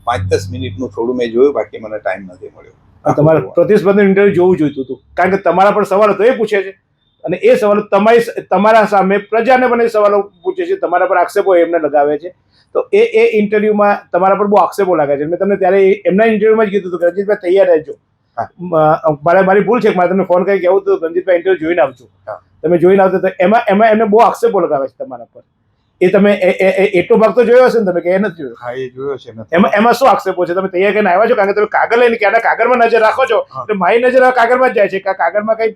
5-10 મિનિટનું થોડું મેં જોયું, બાકી મને ટાઈમ નથી મળ્યો. તમારા પ્રતિસ્પર્ધીનું ઇન્ટરવ્યુ જોવું જોઈતું હતું, કારણ કે તમારા પણ સવાલો તો એ પૂછે છે અને એ સવાલો તમારા સામે પ્રજાને પણ એ સવાલો પૂછે છે, તમારા પર આક્ષેપો એમને લગાવે છે. તો એ ઇન્ટરવ્યુમાં તમારા પર બહુ આક્ષેપો લાગે છે. મેં તમને ત્યારે એમના ઇન્ટરવ્યુમાં જ કીધું હતું કે રણજીતભાઈ તૈયાર રહેજો. મારી ભૂલ છે કે મારે તમને ફોન કરી કહેવું હતું રણજીતભાઈ ઇન્ટરવ્યુ જોઈને આવજો. તમે જોઈને આવતા તો એમાં એમને બહુ આક્ષેપો લગાવે છે તમારા પર. એ તમે એટલો ભાગ તો જોયો હશે ને તમે કે એ નથી જોયો? હા, એ જોયો છે. એમાં શું આક્ષેપો છે? તમે તૈયાર કરીને આવ્યા છો? કારણ કે તમે કાગળ લઈને ક્યાંના કાગળમાં નજર રાખો છો એટલે મારી નજર કાગળમાં જ જાય છે કે કાગળમાં કઈ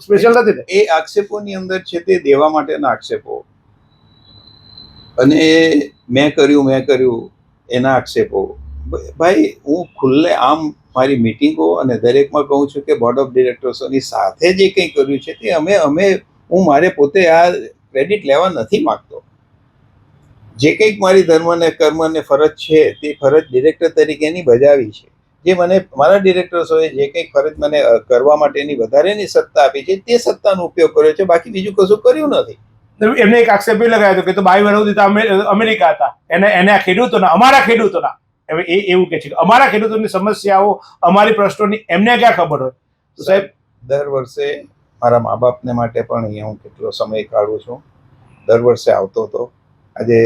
સ્પેશિયલ નથી. એ આક્ષેપોની અંદર છે તે દેવા માટેના આક્ષેપો અને મેં કર્યું એના આક્ષેપો. ભાઈ, હું ખુલ્લે આમ મારી મિટિંગો અને દરેકમાં કહું છું કે બોર્ડ ઓફ ડિરેક્ટર્સોની સાથે જે કંઈ કર્યું છે તે હું મારે પોતે આ ક્રેડિટ લેવા નથી માગતો. જે કંઈક મારી ધર્મને કર્મને ફરજ છે તે ફરજ ડિરેક્ટર તરીકેની બજાવી છે. જે મને મારા ડિરેક્ટર્સોએ જે કંઈક ફરજ મને કરવા માટેની વધારેની સત્તા આપી છે તે સત્તાનો ઉપયોગ કર્યો છે, બાકી બીજું કશું કર્યું નથી. એમને એક આક્ષેપ એ લગાવ્યો હતો કે 22 વર્ષ સુધી અમેરિકા હતા, એને આ ખેડૂતોના, અમારા ખેડૂતોના, હવે એ એવું કે છે કે અમારા ખેડૂતોની સમસ્યાઓ, અમારી પ્રશ્નોની એમને ક્યાં ખબર હોય? તો સાહેબ, દર વર્ષે મારા મા બાપને માટે પણ અહીંયા હું કેટલો સમય કાઢું છું. દર વર્ષે આવતો હતો. આજે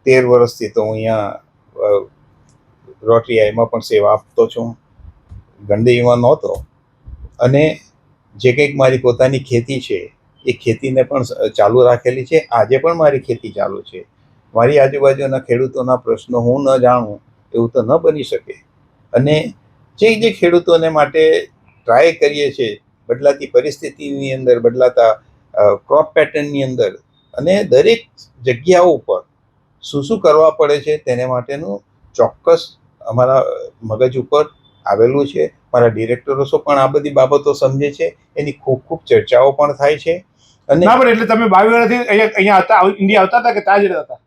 13 વર્ષથી તો હું અહીંયા રોટરી આઈમાં પણ સેવા આપતો છું. ગંડેઈમાં નહોતો. અને જે કંઈક મારી પોતાની ખેતી છે એ ખેતીને પણ ચાલુ રાખેલી છે. આજે પણ મારી ખેતી ચાલુ છે. મારી આજુબાજુના ખેડૂતોના પ્રશ્નો હું ન જાણું એવું તો ન બની શકે. અને જે ખેડૂતોને માટે ટ્રાય કરીએ છીએ બદલાતી પરિસ્થિતિની અંદર, બદલાતા ક્રોપ પેટર્નની અંદર, અને દરેક જગ્યાઓ ઉપર શું કરવા પડે છે તેને માટેનું ચોક્કસ અમારા મગજ ઉપર આવેલું છે. મારા ડિરેક્ટરો પણ આ બધી બાબતો સમજે છે. એની ખૂબ ચર્ચાઓ પણ થાય છે. અને ના, પણ એટલે તમે 22 વર્ષથી અહીંયા હતા, ઇન્ડિયા આવતા હતા કે ત્યાં જ રહેતા?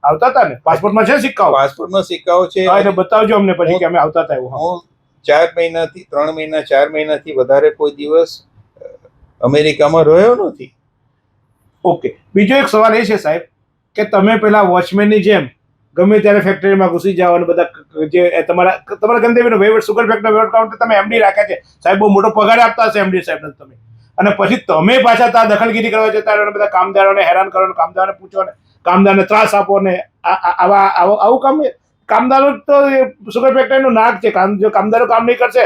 આવતા હતા ને? પાસપોર્ટમાં છે સિક્કાઓ? પાસપોર્ટમાં સિક્કાઓ છે. એટલે બતાવજો અમને પછી કે અમે આવતા હતા એવું. હું 3 મહિનાથી વધારે કોઈ દિવસ અમેરિકામાં રહ્યો નથી. ઓકે, બીજો એક સવાલ એ છે સાહેબ કે તમે પેલા વોચમેનની જેમ ગમે ત્યારે ફેક્ટરીમાં ઘૂસી જાઓ અને બધા જે તમારા ગંદેવીનો વહીવટ સુગર ફેક્ટરી વહીવટ કાઉન્ટર તમે એમડી રાખ્યા છે સાહેબ, બહુ મોટો પગાર આપતા હશે એમડી સાહેબને તમે, અને પછી તમે પાછા ત્યાં દખલગીરી કરવા જતા રહો, બધા કામદારોને હેરાન કરો, કામદારોને પૂછો ને કામદારને ત્રાસ આપો ને આવું કામ. કામદારો તો સુગર ફેક્ટરીનું નાક છે. જો કામદારો કામ નહીં કરશે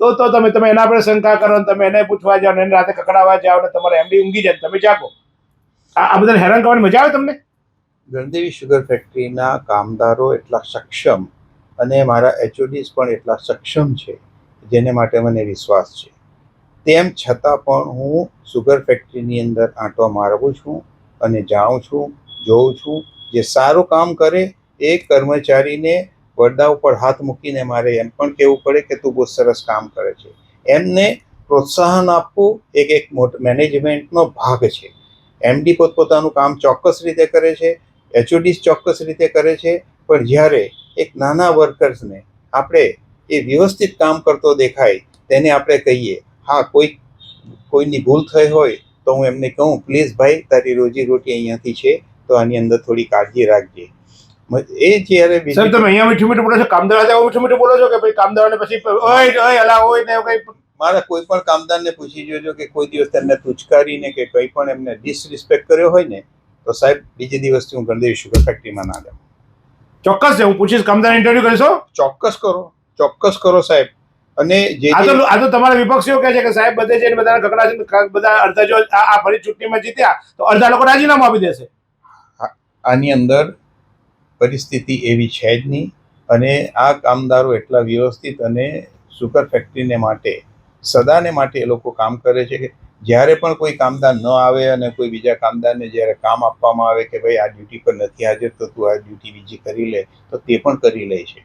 તો તમે એના પર શંકા કરો ને તમે એને પૂછવા જાઓ ને એને રાતે કકડાવવા જાઓ ને તમારે એમડી ઊંઘી જાય તમે જાગો. આ બધાને હેરાન કરવાની મજા આવે તમને? ગણદેવી શુગર ફેક્ટરીના કામદારો એટલા સક્ષમ અને મારા એચઓડીસ પણ એટલા સક્ષમ છે જેને માટે મને વિશ્વાસ છે. તેમ છતાં પણ હું શુગર ફેક્ટરીની અંદર આંટો મારવું છું અને જાઉં છું, જોઉં છું. જે સારું કામ કરે એ કર્મચારીને પડદા ઉપર હાથ મૂકીને મારે એમ પણ કહેવું પડે કે તું બહુ સરસ કામ કરે છે. એમને પ્રોત્સાહન આપવું એક મેનેજમેન્ટનો ભાગ છે. એમડી પોતપોતાનું કામ ચોક્કસ રીતે કરે છે, એચઓડીસ ચોક્કસ રીતે કરે છે, પણ જ્યારે એક નાના વર્કર્સને આપણે એ વ્યવસ્થિત કામ કરતો દેખાય તેને આપણે કહીએ, હા કોઈની ભૂલ થઈ હોય તો હું એમને કહું પ્લીઝ ભાઈ તારી રોજી રોટી અહીંયાથી છે તો આની અંદર થોડી કાળજી રાખજે. એ જ્યારે સાહેબ તમે અહીંયા મીઠું મીઠું બોલો છો, કામદાર સાથે મીઠું મીઠું બોલો છો કે ભાઈ કામદારોને પછી ઓય અલા હોય ને કઈ? મારા કોઈ પણ કામદારને પૂછી જોજો કે કોઈ દિવસ તેમને તુચકારીને કે કંઈ પણ એમને ડિસરિસ્પેક્ટ કર્યો હોય ને તો સાહેબ બીજે દિવસથી હું ગણદેવી શુગર ફેક્ટરીમાં ના જાઉં. ચોક્કસ છે, હું પૂછીશ. કામદાર ઇન્ટરવ્યુ કરીશો? ચોક્કસ કરો સાહેબ. અને આ તો તમારા વિપક્ષીઓ કહે છે કે સાહેબ બધે જઈને બધાને કકડા છે, બધા અડધા જો આ ફરી ચૂંટણીમાં જીત્યા તો અડધા લોકો રાજીનામું આપી દેશે. આની અંદર પરિસ્થિતિ એવી છે જ નહીં. અને આ કામદારો એટલા વ્યવસ્થિત અને શુગર ફેક્ટરીને માટે સદાને માટે એ લોકો કામ કરે છે કે જ્યારે પણ કોઈ કામદાર ન આવે અને કોઈ બીજા કામદારને જ્યારે કામ આપવામાં આવે કે ભાઈ આ ડ્યુટી પર નથી હાજર તો તું આ ડ્યુટી બીજી કરી લે તો તે પણ કરી લે છે.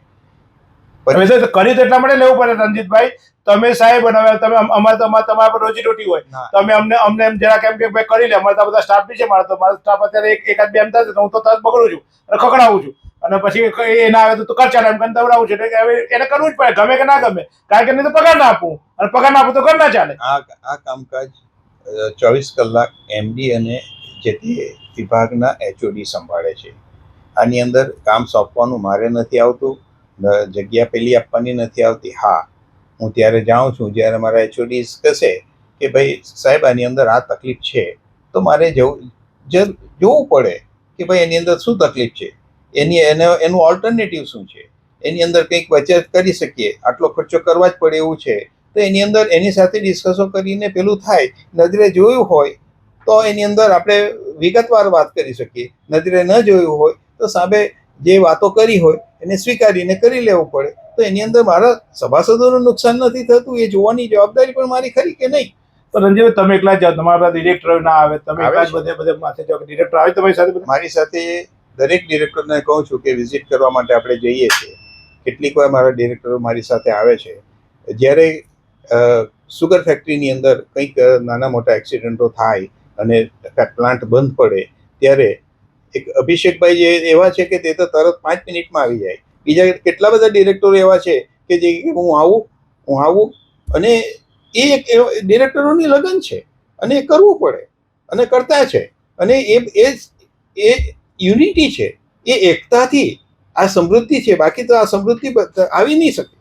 કરી તો એટલા માટે લેવું પડે રણજીતભાઈ, તમે સાહેબ તમે અમારે તો તમારા પર રોજી રોટી હોય, તમે અમને એમ જરા કેમ કે ભાઈ કરી લે. અમારે તો બધા સ્ટાફ બી છે, મારો સ્ટાફ અત્યારે એકાદ બે એમ થશે તો હું તો તરત પકડું છું અને ખકડાવું છું અને પછી એ ના આવે તો કર ચાલે એમ કરીને દવડાવું છું. એટલે એને કરવું જ પડે ગમે કે ના ગમે, કારણ કે નહીં તો પગાર ના આપું અને પગાર ના આપું તો ઘર ના ચાલે. આ કામકાજ 24 કલાક એમડી અને જે તે વિભાગના એચઓડી સંભાળે છે. આની અંદર કામ સોંપવાનું મારે નથી આવતું, જગ્યા પેલી આપવાની નથી આવતી. હા, હું ત્યારે જાઉં છું જ્યારે મારા એચઓડી કહેશે કે ભાઈ સાહેબ આની અંદર આ તકલીફ છે તો મારે જોવું પડે કે ભાઈ એની અંદર શું તકલીફ છે, એનું ઓલ્ટરનેટિવ શું છે, એની અંદર કંઈક બચત કરી શકીએ, આટલો ખર્ચો કરવા જ પડે એવું છે તો એની અંદર એની સાથે ડિસ્કસો કરીને પેલું થાય. નજરે જોયું હોય તો એની અંદર આપણે વિગતવાર વાત કરી શકીએ, નજરે ન જોયું હોય તો સામે જે વાતો કરી હોય એને સ્વીકારીને કરી લેવું પડે. તો એની અંદર મારા સભાસદોનું નુકસાન નથી થતું એ જોવાની જવાબદારી પણ મારી ખરી કે નહીં? તો રંજીત તમે એકલા જાઓ, તમારા બધા ડિરેક્ટર ના આવે, તમે એકલા જ બધે માથે જાઓ કે ડિરેક્ટર આવે તમારી સાથે? મારી સાથે દરેક ડિરેક્ટરને કહું છું કે વિઝિટ કરવા માટે આપણે જઈએ છીએ. કેટલીક વાર મારા ડિરેક્ટરો મારી સાથે આવે છે. જ્યારે સુગર ફેક્ટરીની અંદર કંઈક નાના મોટા એક્સિડન્ટો થાય અને પ્લાન્ટ બંધ પડે ત્યારે એક અભિષેકભાઈ જે એવા છે કે તે તો તરત 5 મિનિટમાં આવી જાય. બીજા કેટલા બધા ડિરેક્ટરો એવા છે કે જે હું આવું અને એ એક ડિરેક્ટરોની લગન છે અને એ કરવું પડે અને કરતા છે. અને એ યુનિટી છે, એ એકતાથી આ સમૃદ્ધિ છે, બાકી તો આ સમૃદ્ધિ આવી નહીં શકે.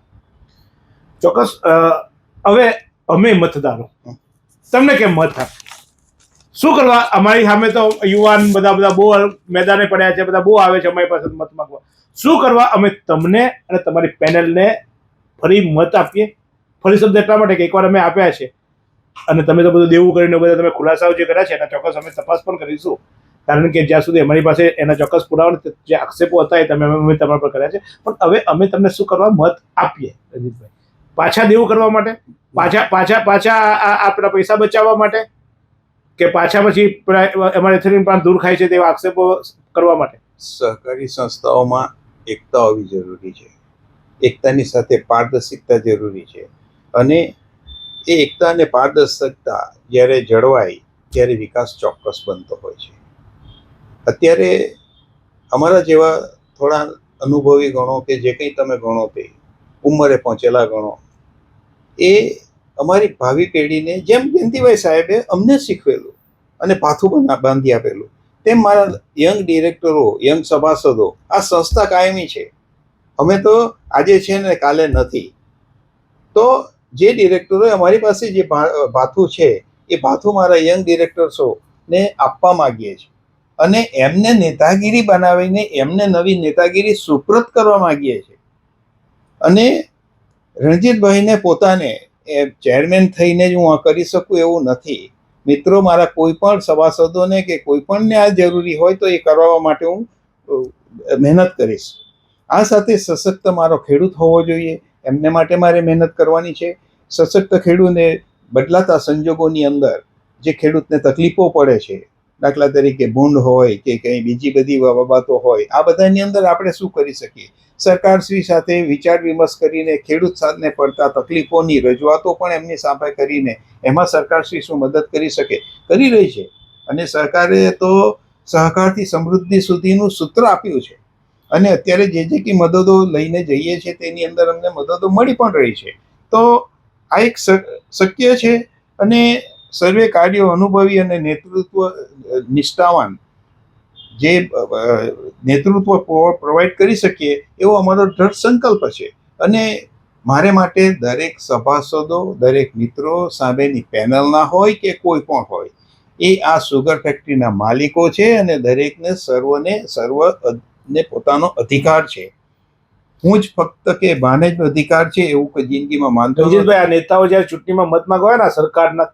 ચોક્કસ. હવે અમે મતદારો તમને કેમ મત આપે? શું કરવા? અમારી સામે તો યુવાન બધા બહુ મેદાને પડ્યા છે, બધા બહુ આવે છે અમારી પાસે મત માંગવા. શું કરવા અમે તમને અને તમારી પેનલને ફરી મત આપીએ? ફરી શબ્દ એટલા માટે કે એકવાર અમે આપ્યા છે અને તમે તો બધું દેવું કરીને બધા તમે ખુલાસાઓ જે કર્યા છે એના ચોક્કસ અમે તપાસ પણ કરીશું, કારણ કે જ્યાં સુધી અમારી પાસે એના ચોક્કસ પુરાવા જે આક્ષેપો હતા એ અમે તમારા પર કર્યા છે. પણ હવે અમે તમને શું કરવા મત આપીએ રંજીતભાઈ? પાછા દેવું કરવા માટે, પાછા આપણા પૈસા બચાવવા માટે, કે પાછા પછી અમારે એથેરિન પણ દૂર ખાય છે તેવા આક્ષેપો કરવા માટે? સહકારી સંસ્થાઓમાં એકતા હોવી જરૂરી છે. એકતાની સાથે પારદર્શિકતા જરૂરી છે. અને એ એકતા અને પારદર્શકતા જ્યારે જળવાય ત્યારે વિકાસ ચોક્કસ બનતો હોય છે. અત્યારે અમારા જેવા થોડા અનુભવી ગણો કે જે કંઈ તમે ગણો તે ઉંમરે પહોંચેલા ગણો, એ અમારી ભાવિ પેઢીને જેમ જયંતિભાઈ સાહેબે અમને શીખવેલું અને પાથું બાંધી આપેલું. તેમ મારા યંગ ડિરેક્ટરો, યંગ સભાસદો, આ સંસ્થા કાયમી છે. અમે તો આજે છે ને કાલે નથી. તો જે ડિરેક્ટરોએ અમારી પાસે જે ભાથું છે એ ભાથું મારા યંગ ડિરેક્ટર્સોને આપવા માંગીએ છીએ અને એમને નેતાગીરી બનાવીને એમને નવી નેતાગીરી સુપ્રત કરવા માંગીએ છીએ. અને રણજીતભાઈને પોતાને ચેરમેન થઈને જ હું આ કરી શકું એવું નથી. મિત્રો, મારા કોઈ પણ સભાસદોને કે કોઈ પણને આ જરૂરી હોય તો એ કરવા માટે હું મહેનત કરીશ. આ સાથે સશક્ત મારો ખેડૂત હોવો જોઈએ, એમને માટે મારે મહેનત કરવાની છે. સશક્ત ખેડૂતને બદલાતા સંજોગોની અંદર જે ખેડૂતને તકલીફો પડે છે, દાખલા તરીકે ભૂંડ હોય કે કંઈ બીજી બધી બાબતો હોય, આ બધાની અંદર આપણે શું કરી શકીએ? સરકારશ્રી સાથે વિચાર વિમર્શ કરીને ખેડૂત સાથે પડતા તકલીફોની રજૂઆતો પણ એમની સામે કરીને એમાં સરકારશ્રી શું મદદ કરી શકે, કરી રહી છે. અને સરકારે તો સહકારથી સમૃદ્ધિ સુધીનું સૂત્ર આપ્યું છે અને અત્યારે જે કંઈ મદદો લઈને જઈએ છીએ તેની અંદર અમને મદદો મળી પણ રહી છે. તો આ એક શક્ય છે અને સર્વે કાર્યો અનુભવી અને નેતૃત્વ નિષ્ઠાવાન જે નેતૃત્વ પ્રોવાઈડ કરી શકીએ એવો અમારો દૃઢ સંકલ્પ છે. અને મારે માટે દરેક સભાસદો, દરેક મિત્રો સામેની પેનલના હોય કે કોઈ પણ હોય, એ આ સુગર ફેક્ટરીના માલિકો છે અને દરેકને સર્વને પોતાનો અધિકાર છે. હું જ ફક્ત કે બાને જ અધિકાર છે એવું કોઈ જિંદગીમાં માનતો નથી. રણજીતભાઈ, આ નેતાઓ જયારે ચૂંટણીમાં મત માંગવા હોય ને સરકારના,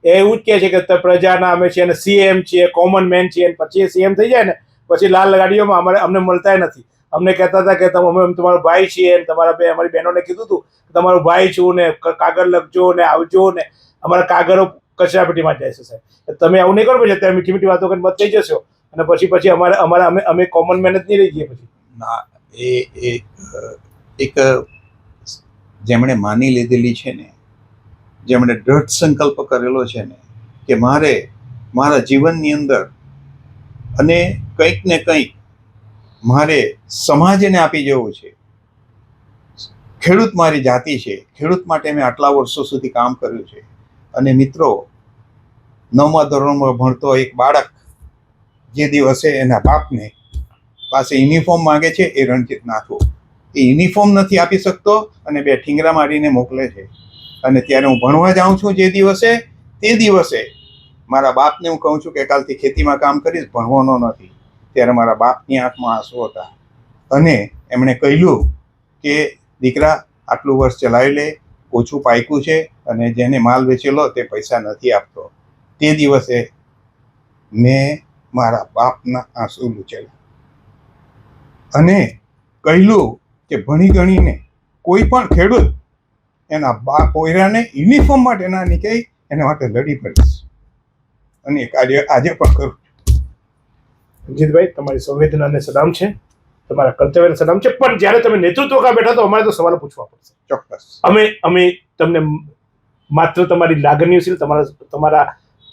એ એવું જ કહે છે કે પ્રજાના અમે છીએ અને સીએમ છીએ, કોમન મેન છીએ, પછી સીએમ થઈ જાય ને પછી લાલ ગાડીઓમાં અમને મળતા નથી. અમને કહેતા હતા કે અમે તમારો ભાઈ છીએ, તમારા અમારી બહેનોને કીધું હતું તમારો ભાઈ છું ને કાગળ લખજો ને આવજો ને, અમારા કાગળો કચરા પેટીમાં જાય છે. સાહેબ, તમે આવું નહીં કરો, પછી અત્યારે મીઠી મીઠી વાતો કરીને મત થઈ જશો અને પછી અમે કોમન મેન જ નહીં રહી જઈએ. પછી ના, એ એક જેમણે માની લીધેલી છે ને, જેમણે દૃઢ સંકલ્પ કરેલો છે ને કે મારે મારા જીવનની અંદર અને કંઈક ને કંઈક મારે સમાજને આપી જવું છે. ખેડૂત મારી જાતિ છે, ખેડૂત માટે મેં આટલા વર્ષો સુધી કામ કર્યું છે. અને મિત્રો, 9મા ધોરણમાં ભણતો એક બાળક જે દિવસે એના બાપને પાસે યુનિફોર્મ માંગે છે, એ રણજીત નાથો એ યુનિફોર્મ નથી આપી શકતો અને 2 ઠીંગરા મારીને મોકલે છે. અને ત્યારે હું ભણવા જાઉં છું જે દિવસે, તે દિવસે મારા બાપને હું કહું છું કે કાલથી ખેતીમાં કામ કરીશ, ભણવાનો નથી. ત્યારે મારા બાપની આંખમાં આંસુ હતા અને એમણે કહ્યું કે દીકરા, આટલું વર્ષ ચલાવી લે, ઓછું પાક્યું છે અને જેને માલ વેચેલો તે પૈસા નથી આપતો. તે દિવસે મેં મારા બાપના આંસુ લૂછેલા અને કહ્યું કે ભણી ગણીને કોઈ પણ ખેડૂત એના પોયરાને યુનિફોર્મ માટે ના નીકળે, એના માટે લડી પડીશ. અને કાર્ય આજે પણ કરું. રણજીતભાઈ, તમારી સંવેદનાને સલામ છે, તમારા કર્તવ્યને સલામ છે, પણ જ્યારે તમે નેતૃત્વ કા બેઠા તો અમારે તો સવાલો પૂછવા પડશે. ચોક્કસ. અમે તમને માત્ર તમારી લાગણીશીલ, તમારા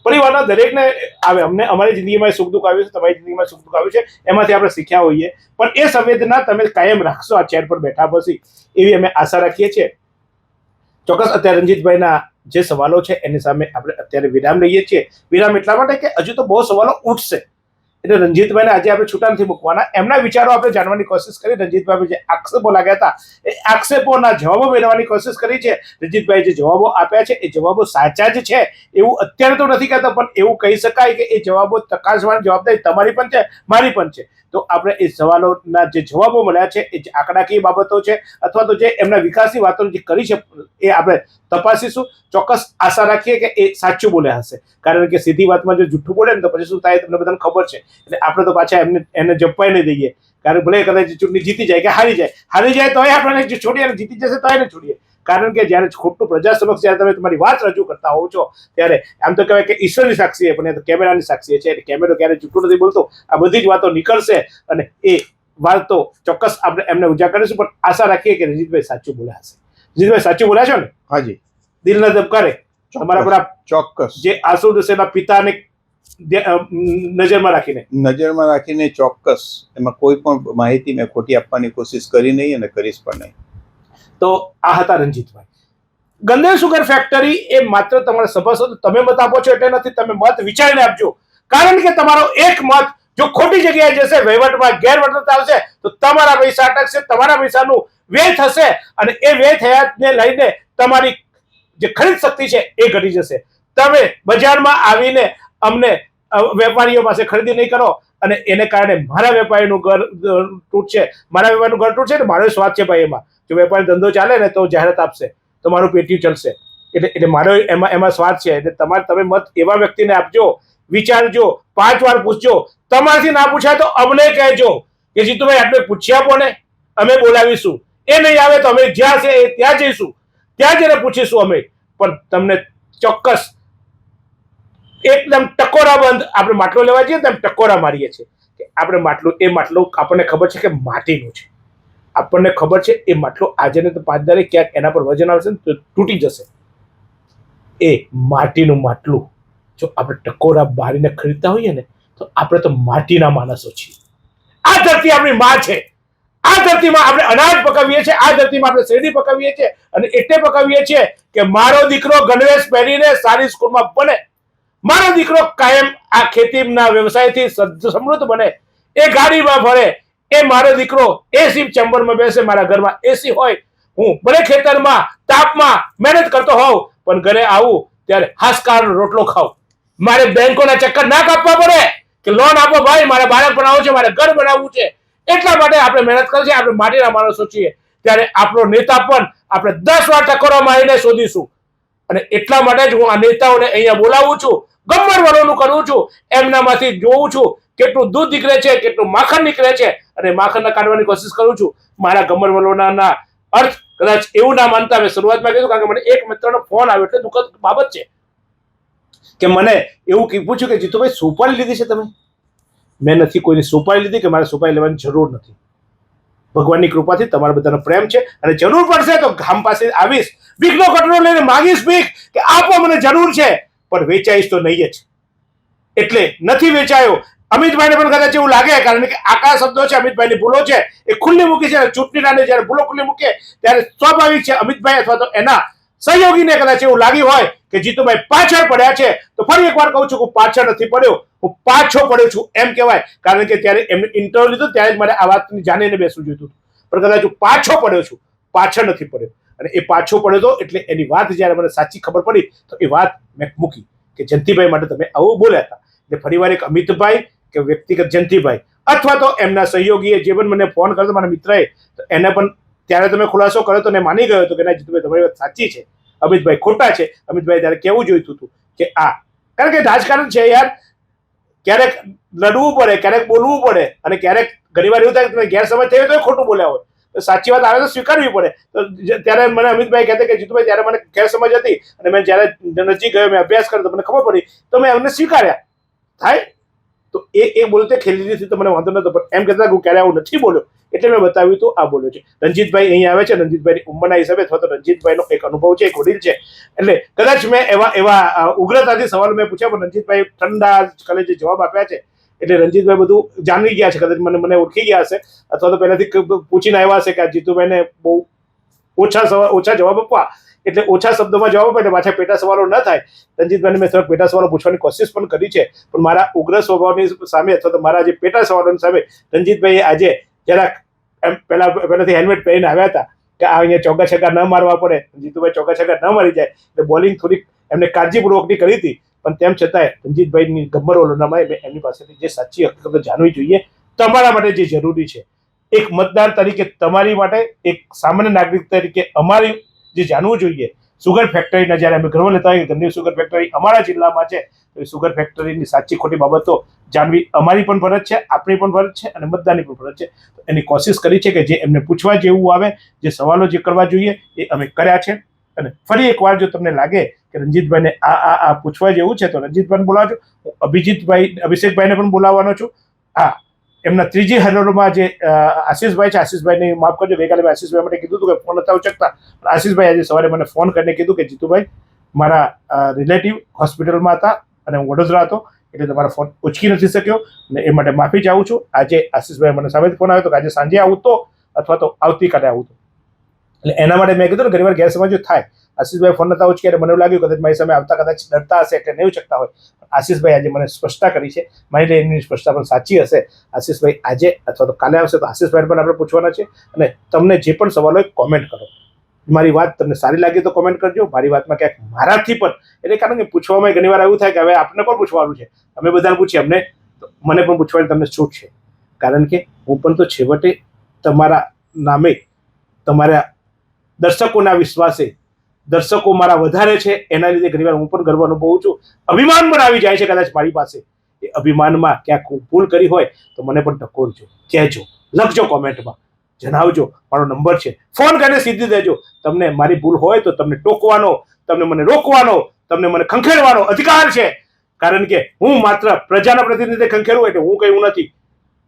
પરિવારના દરેકને આવે, અમને અમારી જિંદગીમાં સુખ દુઃખ આવ્યું છે, તમારી જિંદગીમાં સુખ દુઃખ આવ્યું છે, એમાંથી આપણે શીખ્યા હોઈએ, પણ એ સંવેદના તમે કાયમ રાખશો આ ચેર પર બેઠા પછી, એવી અમે આશા રાખીએ છીએ. ચોક્કસ અત્યારે રણજીતભાઈના જે સવાલો છે એની સામે આપણે અત્યારે વિરામ લઈએ છીએ. વિરામ એટલા માટે કે હજુ તો બહુ સવાલો ઉઠશે, એટલે રણજીતભાઈને આજે આપણે છૂટા નથી મૂકવાના. એમના વિચારો આપણે જાણવાની કોશિશ કરી. રણજીતભાઈ જે આક્ષેપો લાગ્યા હતા એ આક્ષેપોના જવાબો મેળવવાની કોશિશ કરી છે. રણજીતભાઈ જે જવાબો આપ્યા છે એ જવાબો સાચા જ છે એવું અત્યારે તો નથી કહેતા, પણ એવું કહી શકાય કે એ જવાબો તપાસવાની જવાબદારી તમારી પણ છે, મારી પણ છે. તો આપણે એ સવાલોના જે જવાબો મળ્યા છે એ જે આંકડાકીય બાબતો છે અથવા તો જે એમના વિકાસની વાતો જે કરી છે એ આપણે તપાસીશું. ચોક્કસ આશા રાખીએ કે એ સાચું બોલ્યા હશે, કારણ કે સીધી વાતમાં જો જૂઠું બોલે ને તો પછી શું થાય તમને બધાને ખબર છે. એટલે આપણે તો પાછા એને જપાઈ નહીં દઈએ, કારણ ભલે કદાચ ચૂંટણી જીતી જાય કે હારી જાય તોય આપણે છોડીએ અને જીતી જશે તોય ને છોડીએ. કારણ કે જ્યારે ખોટું પ્રજા સમક્ષ જ્યારે તમે તમારી વાત રજૂ કરતા હોવ છો ત્યારે આમ તો કહેવાય કે ઈશ્વરની સાક્ષી પણ એ તો કેમેરાની સાક્ષી છે. એટલે કેમેરો ક્યારે જૂઠું નથી બોલતો. આ બધી જ વાતો નીકળશે અને એ વાતો ચોક્કસ આપણે એમને ઉજાગર કરીશું, પણ આશા રાખીએ કે રણજીતભાઈ સાચું બોલ્યા હશે. રણજીતભાઈ સાચું બોલ્યા છો ને? હાજી. દિલના ધબકારે તમારા પર ચોક્કસ જે આંસુ દસેના પિતાને નજરમાં રાખીને ચોક્કસ એમાં કોઈ પણ માહિતી મેં ખોટી આપવાની કોશિશ કરી નહીં અને કરીશ પણ નહીં. તો આ હતા રણજીતભાઈ. ગંદેલ સુગર ફેક્ટરી એ માત્ર તમારા સભાસદ તમે મત આપો છો એટલે નથી, તમે મત વિચારીને આપજો. કારણ કે તમારો એક મત જો ખોટી જગ્યાએ જશે, વહીવટમાં ગેરવર્તણૂક આવશે, તો તમારા પૈસા અટકશે, તમારા પૈસાનું વ્યય થશે અને એ વ્યય થયાને લઈને તમારી જે ખરીદ શક્તિ છે એ ઘટી જશે. તમે બજારમાં આવીને અમને વેપારીઓ પાસે ખરીદી નહીં કરો અને એને કારણે મારા વેપારીનું ઘર તૂટશે, મારા વેપારીનું ઘર તૂટશે ને મારો સ્વાદ છે ભાઈ એમાં. જો વેપારી ધંધો ચાલે ને તો જાહેરાત આપશે, તમારું પેટી ચાલશે, એટલે મારો એમાં સ્વાદ છે. એટલે તમે મત એવા વ્યક્તિને આપજો, વિચારજો, 5 વાર પૂછજો. તમારાથી ના પૂછાય તો અમને કહેજો કે જીતુભાઈ આપણે પૂછી આપો ને, અમે બોલાવીશું. એ નહીં આવે તો અમે જ્યાં છે ત્યાં જઈશું, ત્યાં જઈને પૂછીશું અમે. પણ તમને ચોક્કસ એકદમ ટકોરા બંધ આપણે માટલો લેવા જઈએ તેમ ટકોરા મારીએ છીએ કે આપણે માટલું આપણને ખબર છે કે માટીનું છે, આપણને ખબર છે એ માટલો આજે ને તો 5 દાડે ક્યાંક એના પર વજન આવશે ને તો તૂટી જશે. એ માટીનું માટલું જો આપણે ટકોરા બારીને ખરીદતા હોઈએ ને તો આપણે તો માટીના માણસો છીએ. આ ધરતી આપણી માં છે, આ ધરતીમાં આપણે અનાજ પકાવીએ છીએ, આ ધરતીમાં આપણે શેરડી પકાવીએ છીએ અને એટલે પકાવીએ છીએ કે મારો દીકરો ગણવેશ પહેરીને સારી સ્કૂલમાં ભણે, મારો દીકરો કાયમ આ ખેતીના વ્યવસાયથી સમૃદ્ધ બને, એ ગાડીમાં ફરે, એ મારો દીકરો એસી ચેમ્બરમાં બેસે, મારા ઘરમાં એસી હોય, હું ભલે ખેતરમાં તાપમાં મહેનત કરતો હોઉં પણ ઘરે આવું ત્યારે હાસકારનો રોટલો ખાઉં. મારે બેંકોના ચક્કર ના કાપવા પડે કે લોન આપો ભાઈ, મારે બાળક બનાવવું છે, મારે ઘર બનાવવું છે. એટલા માટે આપણે મહેનત કરીએ, આપણે માટીના માણસો છીએ. ત્યારે આપણો નેતા પણ આપણે 10 વાર ટકોરા મારીને શોધીશું. અને એટલા માટે જ હું આ નેતાઓને અહીંયા બોલાવું છું, ગમ્મર વરોનું કરું છું, એમનામાંથી જોઉં છું કેટલું દૂધ નીકળે છે, કેટલું માખણ નીકળે છે અને માખણને કાઢવાની કોશિશ કરું છું. મારા ગમ્મર વલોના અર્થ કદાચ એવું ના માનતા મેં શરૂઆતમાં કીધું, કારણ કે મને એક મિત્રનો ફોન આવ્યો, એટલે દુઃખદ બાબત છે કે મને એવું પૂછ્યું કે જીતુભાઈ સોપારી લીધી છે તમે? મેં નથી કોઈની સોપારી લીધી કે મારે સોપારી લેવાની જરૂર નથી. ભગવાનની કૃપાથી તમારા બધાનો પ્રેમ છે અને જરૂર પડશે તો ગામ પાસે આવીશ, ભીખનો કટોરો લઈને માંગીશ ભીખ કે આપો, મને જરૂર છે, પણ વેચાઈશ તો નહીં જ. એટલે નથી વેચાયો. અમિતભાઈને પણ કદાચ એવું લાગે, કારણ કે આકરા શબ્દો છે, અમિતભાઈની ભૂલો છે એ ખુલ્લી મૂકી છે. ચૂંટણીના જયારે ભૂલો ખુલ્લી મૂકે ત્યારે સ્વાભાવિક છે અમિતભાઈ અથવા તો એના સહયોગીને કદાચ એવું લાગ્યું હોય કે જીતુભાઈ પાછળ પડ્યા છે, તો ફરી એકવાર કહું છું કે પાછળ નથી પડ્યો, હું પાછો પડ્યો છું એમ કહેવાય. કારણ કે ત્યારે એમને ઇન્ટરવ્યુ લીધું ત્યારે જ મારે આ વાતની જાણીને બેસવું જોઈતું, પણ કદાચ હું પાછો પડ્યો છું, પાછળ નથી પડ્યો. અને એ પાછો પડ્યો હતો એટલે એની વાત જયારે મને સાચી ખબર પડી તો એ વાત મેં મૂકી કે જયંતિભાઈ માટે તમે આવું બોલ્યા હતા. એટલે ફરીવાર એક અમિતભાઈ કે વ્યક્તિગત જયંતિભાઈ અથવા તો એમના સહયોગીએ જે પણ મને ફોન કર્યો મારા મિત્રએ, તો એને પણ ત્યારે તમે ખુલાસો કર્યો તો માની ગયો હતો કે ના જીતુભાઈ તમારી વાત સાચી છે, અમિતભાઈ ખોટા છે. અમિતભાઈ ત્યારે કેવું જોઈતું હતું કે કારણ કે રાજકારણ છે યાર, ક્યારેક લડવું પડે, ક્યારેક બોલવું પડે અને ક્યારેક ઘણીવાર એવું થાય કે તમે ગેરસમજ થયો તો ખોટું બોલ્યા હોય, તો સાચી વાત આવે તો સ્વીકારવી પડે. તો ત્યારે મને અમિતભાઈ કહેતા કે જીતુભાઈ ત્યારે મને ગેરસમજ હતી અને મેં જ્યારે નજીક ગયો, મેં અભ્યાસ કર્યો તો મને ખબર પડી તો મેં એમને સ્વીકાર્યા. થાય તો એ બોલતે ખેલી નથી તો મને વાંધો નતો, પણ એમ કહેતા હું ક્યારે આવું નથી બોલ્યો એટલે મેં બતાવ્યું તો આ બોલ્યો છે. રણજીતભાઈ અહીંયા આવે છે, રણજીતભાઈની ઉંમરના હિસાબે અથવા તો રણજીતભાઈનો એક અનુભવ છે, એક વડીલ છે, એટલે કદાચ મેં એવા ઉગ્રતાથી સવાલ મેં પૂછ્યા, પણ રણજીતભાઈ ઠંડા કલે જે જવાબ આપ્યા છે એટલે રણજીતભાઈ બધું જાણી ગયા છે, કદાચ મને ઓળખી ગયા હશે અથવા તો પહેલાથી પૂછીને આવ્યા હશે કે આ જીતુભાઈને બહુ ઓછા જવાબ આપવા, એટલે ઓછા શબ્દોમાં જવાબ આપે એટલે પાછા પેટા સવાલો ન થાય. રણજીતભાઈને મેં થોડાક પેટા સવાલો પૂછવાની કોશિશ પણ કરી છે, પણ મારા ઉગ્ર સ્વભાવની સામે અથવા તો મારા જે પેટા સવાલોની સામે રણજીતભાઈએ આજે જરાક પહેલાથી હેલ્મેટ પહેરીને આવ્યા હતા કે આ અહીંયા ચોગ્ગા છગ્ગા ન મારવા પડે, જીતુભાઈ ચોગ્ગા છગ્ગા ન મારી જાય, એટલે બોલિંગ થોડીક એમને કાળજીપૂર્વકની કરી હતી. પણ તેમ છતાંય રણજીતભાઈની ગબ્બર ઓલોનામાં એમની પાસેથી જે સાચી હકીકતો જાણવી જોઈએ, તમારા માટે જે જરૂરી છે, એક મતદાર તરીકે તમારી માટે, એક સામાન્ય નાગરિક તરીકે અમારી જે જાણવું જોઈએ. સુગર ફેક્ટરીના જ્યારે અમે ગર્વ લેતા હોઈએ ગંદી સુગર ફેક્ટરી અમારા જિલ્લામાં છે, તો એ સુગર ફેક્ટરીની સાચી ખોટી બાબતો જાણવી અમારી પણ ફરજ છે, આપણી પણ ફરજ છે અને મતદારની પણ ફરજ છે. તો એની કોશિશ કરી છે કે જે એમને પૂછવા જેવું આવે, જે સવાલો જે કરવા જોઈએ એ અમે કર્યા છે. અને ફરી એકવાર જો તમને લાગે કે રણજીતભાઈને આ પૂછવા જેવું છે તો રણજીતભાઈને બોલાવજો. હું અભિષેકભાઈને પણ બોલાવવાનો છું. એમના ત્રીજી હરોળમાં જે આશીષભાઈ છે, આશીષભાઈને માફ કરજો, ગઈકાલે મેં આશીષભાઈ માટે કીધું હતું કે ફોન નતા ઉચકતા, પણ આશીષભાઈ આજે સવારે મને ફોન કરીને કીધું કે જીતુભાઈ મારા રિલેટિવ હોસ્પિટલમાં હતા અને હું વડોદરા હતો એટલે તમારા ફોન ઉચકી નથી શક્યો અને એ માટે માફી ચાહું છું. આજે આશીષભાઈ મને સામેથી ફોન આવ્યો હતો કે આજે સાંજે આવું તો અથવા તો આવતીકાલે આવું તો, એટલે એના માટે મેં કીધું ને ઘણીવાર ગેરસમજો થાય આશીષભાઈ ફોન નતા ઉચક્યા, મને એવું લાગ્યું કદાચ મારી સામે આવતા કદાચ ડરતા હશે એટલે નહીં ઉચકતા હોય. આશીષભાઈ આજે મને સ્પષ્ટતા કરી છે, મારી लिए એની સ્પષ્ટતા પણ સાચી હશે. આશીષભાઈ આજે અથવા તો કાલે આવશે તો આશીષભાઈને પણ આપણે પૂછવાના છે. અને તમને જે પણ સવાલ હોય કોમેન્ટ કરો. મારી વાત તમને સારી લાગી તો કોમેન્ટ કરજો. મારી વાતમાં ક્યાંક મારાથી પણ એટલે કારણ કે પૂછવામાં ઘણી વાર એવું થાય કે હવે આપણે કોણ પૂછવાનું છે, અમે બધાને પૂછીએ, મને પણ પૂછવાની તમને છૂટ છે. કારણ કે હું પણ તો છેવટે તમારા નામે, તમારા દર્શકોના વિશ્વાસે, દર્શકો મારા વધારે છે એના લીધે ઘણીવાર હું પણ ગર્વ અનુભવું છું. અભિમાન પણ આવી જાય છે કદાચ મારી પાસે. એ અભિમાનમાં ક્યાંક હું ભૂલ કરી હોય તો મને પણ ટકોરજો, કહેજો, લખજો કોમેન્ટમાં, જણાવજો. મારો નંબર છે, ફોન કરીને સીધી દેજો. તમને મારી ભૂલ હોય તો તમને ટોકવાનો, તમને મને રોકવાનો, તમને મને ખંખેરવાનો અધિકાર છે. કારણ કે હું માત્ર પ્રજાના પ્રતિનિધિ ખંખેરું એટલે હું કહ્યું નથી.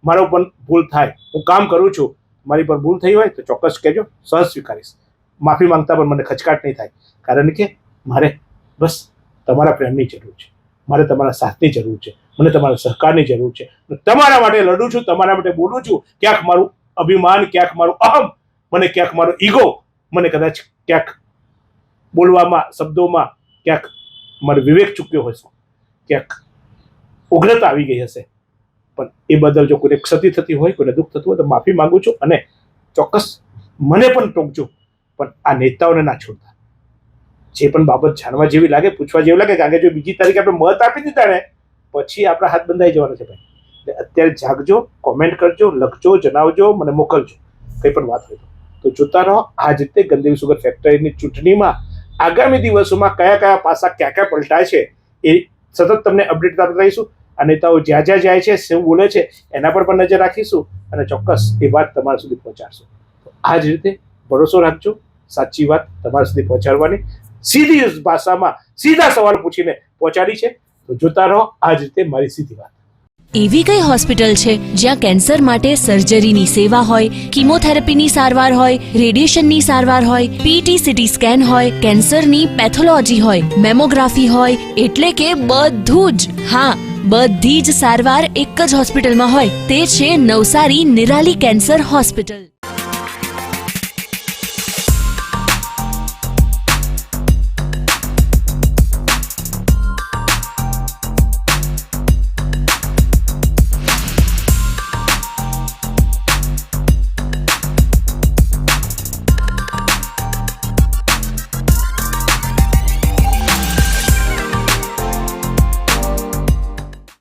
મારો પણ ભૂલ થાય, હું કામ કરું છું, મારી પર ભૂલ થઈ હોય તો ચોક્કસ કહેજો, સહજ સ્વીકારીશ. માફી માંગતા પણ મને ખચકાટ નહીં થાય. કારણ કે મારે બસ તમારા પ્રેમની જરૂર છે, મારે તમારા સાથની જરૂર છે, મને તમારા સહકારની જરૂર છે. તમારા માટે લડું છું, તમારા માટે બોલું છું. ક્યાંક મારું અભિમાન, ક્યાંક મારું અહમ, મને ક્યાંક મારો ઈગો, મને કદાચ ક્યાંક બોલવામાં, શબ્દોમાં ક્યાંક મારો વિવેક ચૂક્યો હશે, ક્યાંક ઉગ્રતા આવી ગઈ હશે. પણ એ બદલ જો કોઈને ક્ષતિ થતી હોય, કોઈને દુઃખ થતું હોય તો માફી માંગુ છું. અને ચોક્કસ મને પણ ટોકજો, પણ આ નેતાઓને ના છોડતા. જે પણ બાબત જાણવા જેવી લાગે, પૂછવા જેવી લાગે, કારણ કે જો બીજી તારીખે આપણે મત આપી દીધા ને પછી આપણા હાથ બંધાઈ જવાના છે ભાઈ. એટલે અત્યારે જાગજો, કોમેન્ટ કરજો, લખજો, જણાવજો, મને મોકલજો કંઈ પણ વાત હોય તો. જોતા રહો આ જ રીતે ગંદેવી સુગર ફેક્ટરીની ચૂંટણીમાં આગામી દિવસોમાં કયા કયા પાસા ક્યાં ક્યાં પલટાય છે એ સતત તમને અપડેટ આપતા રહીશું. આ નેતાઓ જ્યાં જ્યાં જાય છે, શું બોલે છે એના પર પણ નજર રાખીશું અને ચોક્કસ એ વાત તમારા સુધી પહોંચાડશું. તો આ જ રીતે ભરોસો રાખજો, સાચી વાત તમારા સુધી પહોંચાડવાની સીધી ભાષામાં સીધા સવાલ પૂછીને પહોંચાડી છે. તો જોતા રહો આ જ રીતે મારી સીધી વાત. એવી કઈ હોસ્પિટલ છે જ્યાં કેન્સર માટે સર્જરીની સેવા હોય, કીમોથેરાપીની સારવાર હોય, રેડિયેશનની સારવાર હોય, પીટી સીટી સ્કેન હોય, કેન્સરની પેથોલોજી હોય, મેમોગ્રાફી હોય, એટલે કે બધું જ. હા, બધી જ સારવાર એક જ હોસ્પિટલમાં હોય. તે છે નવસારી નિરાલી કેન્સર હોસ્પિટલ.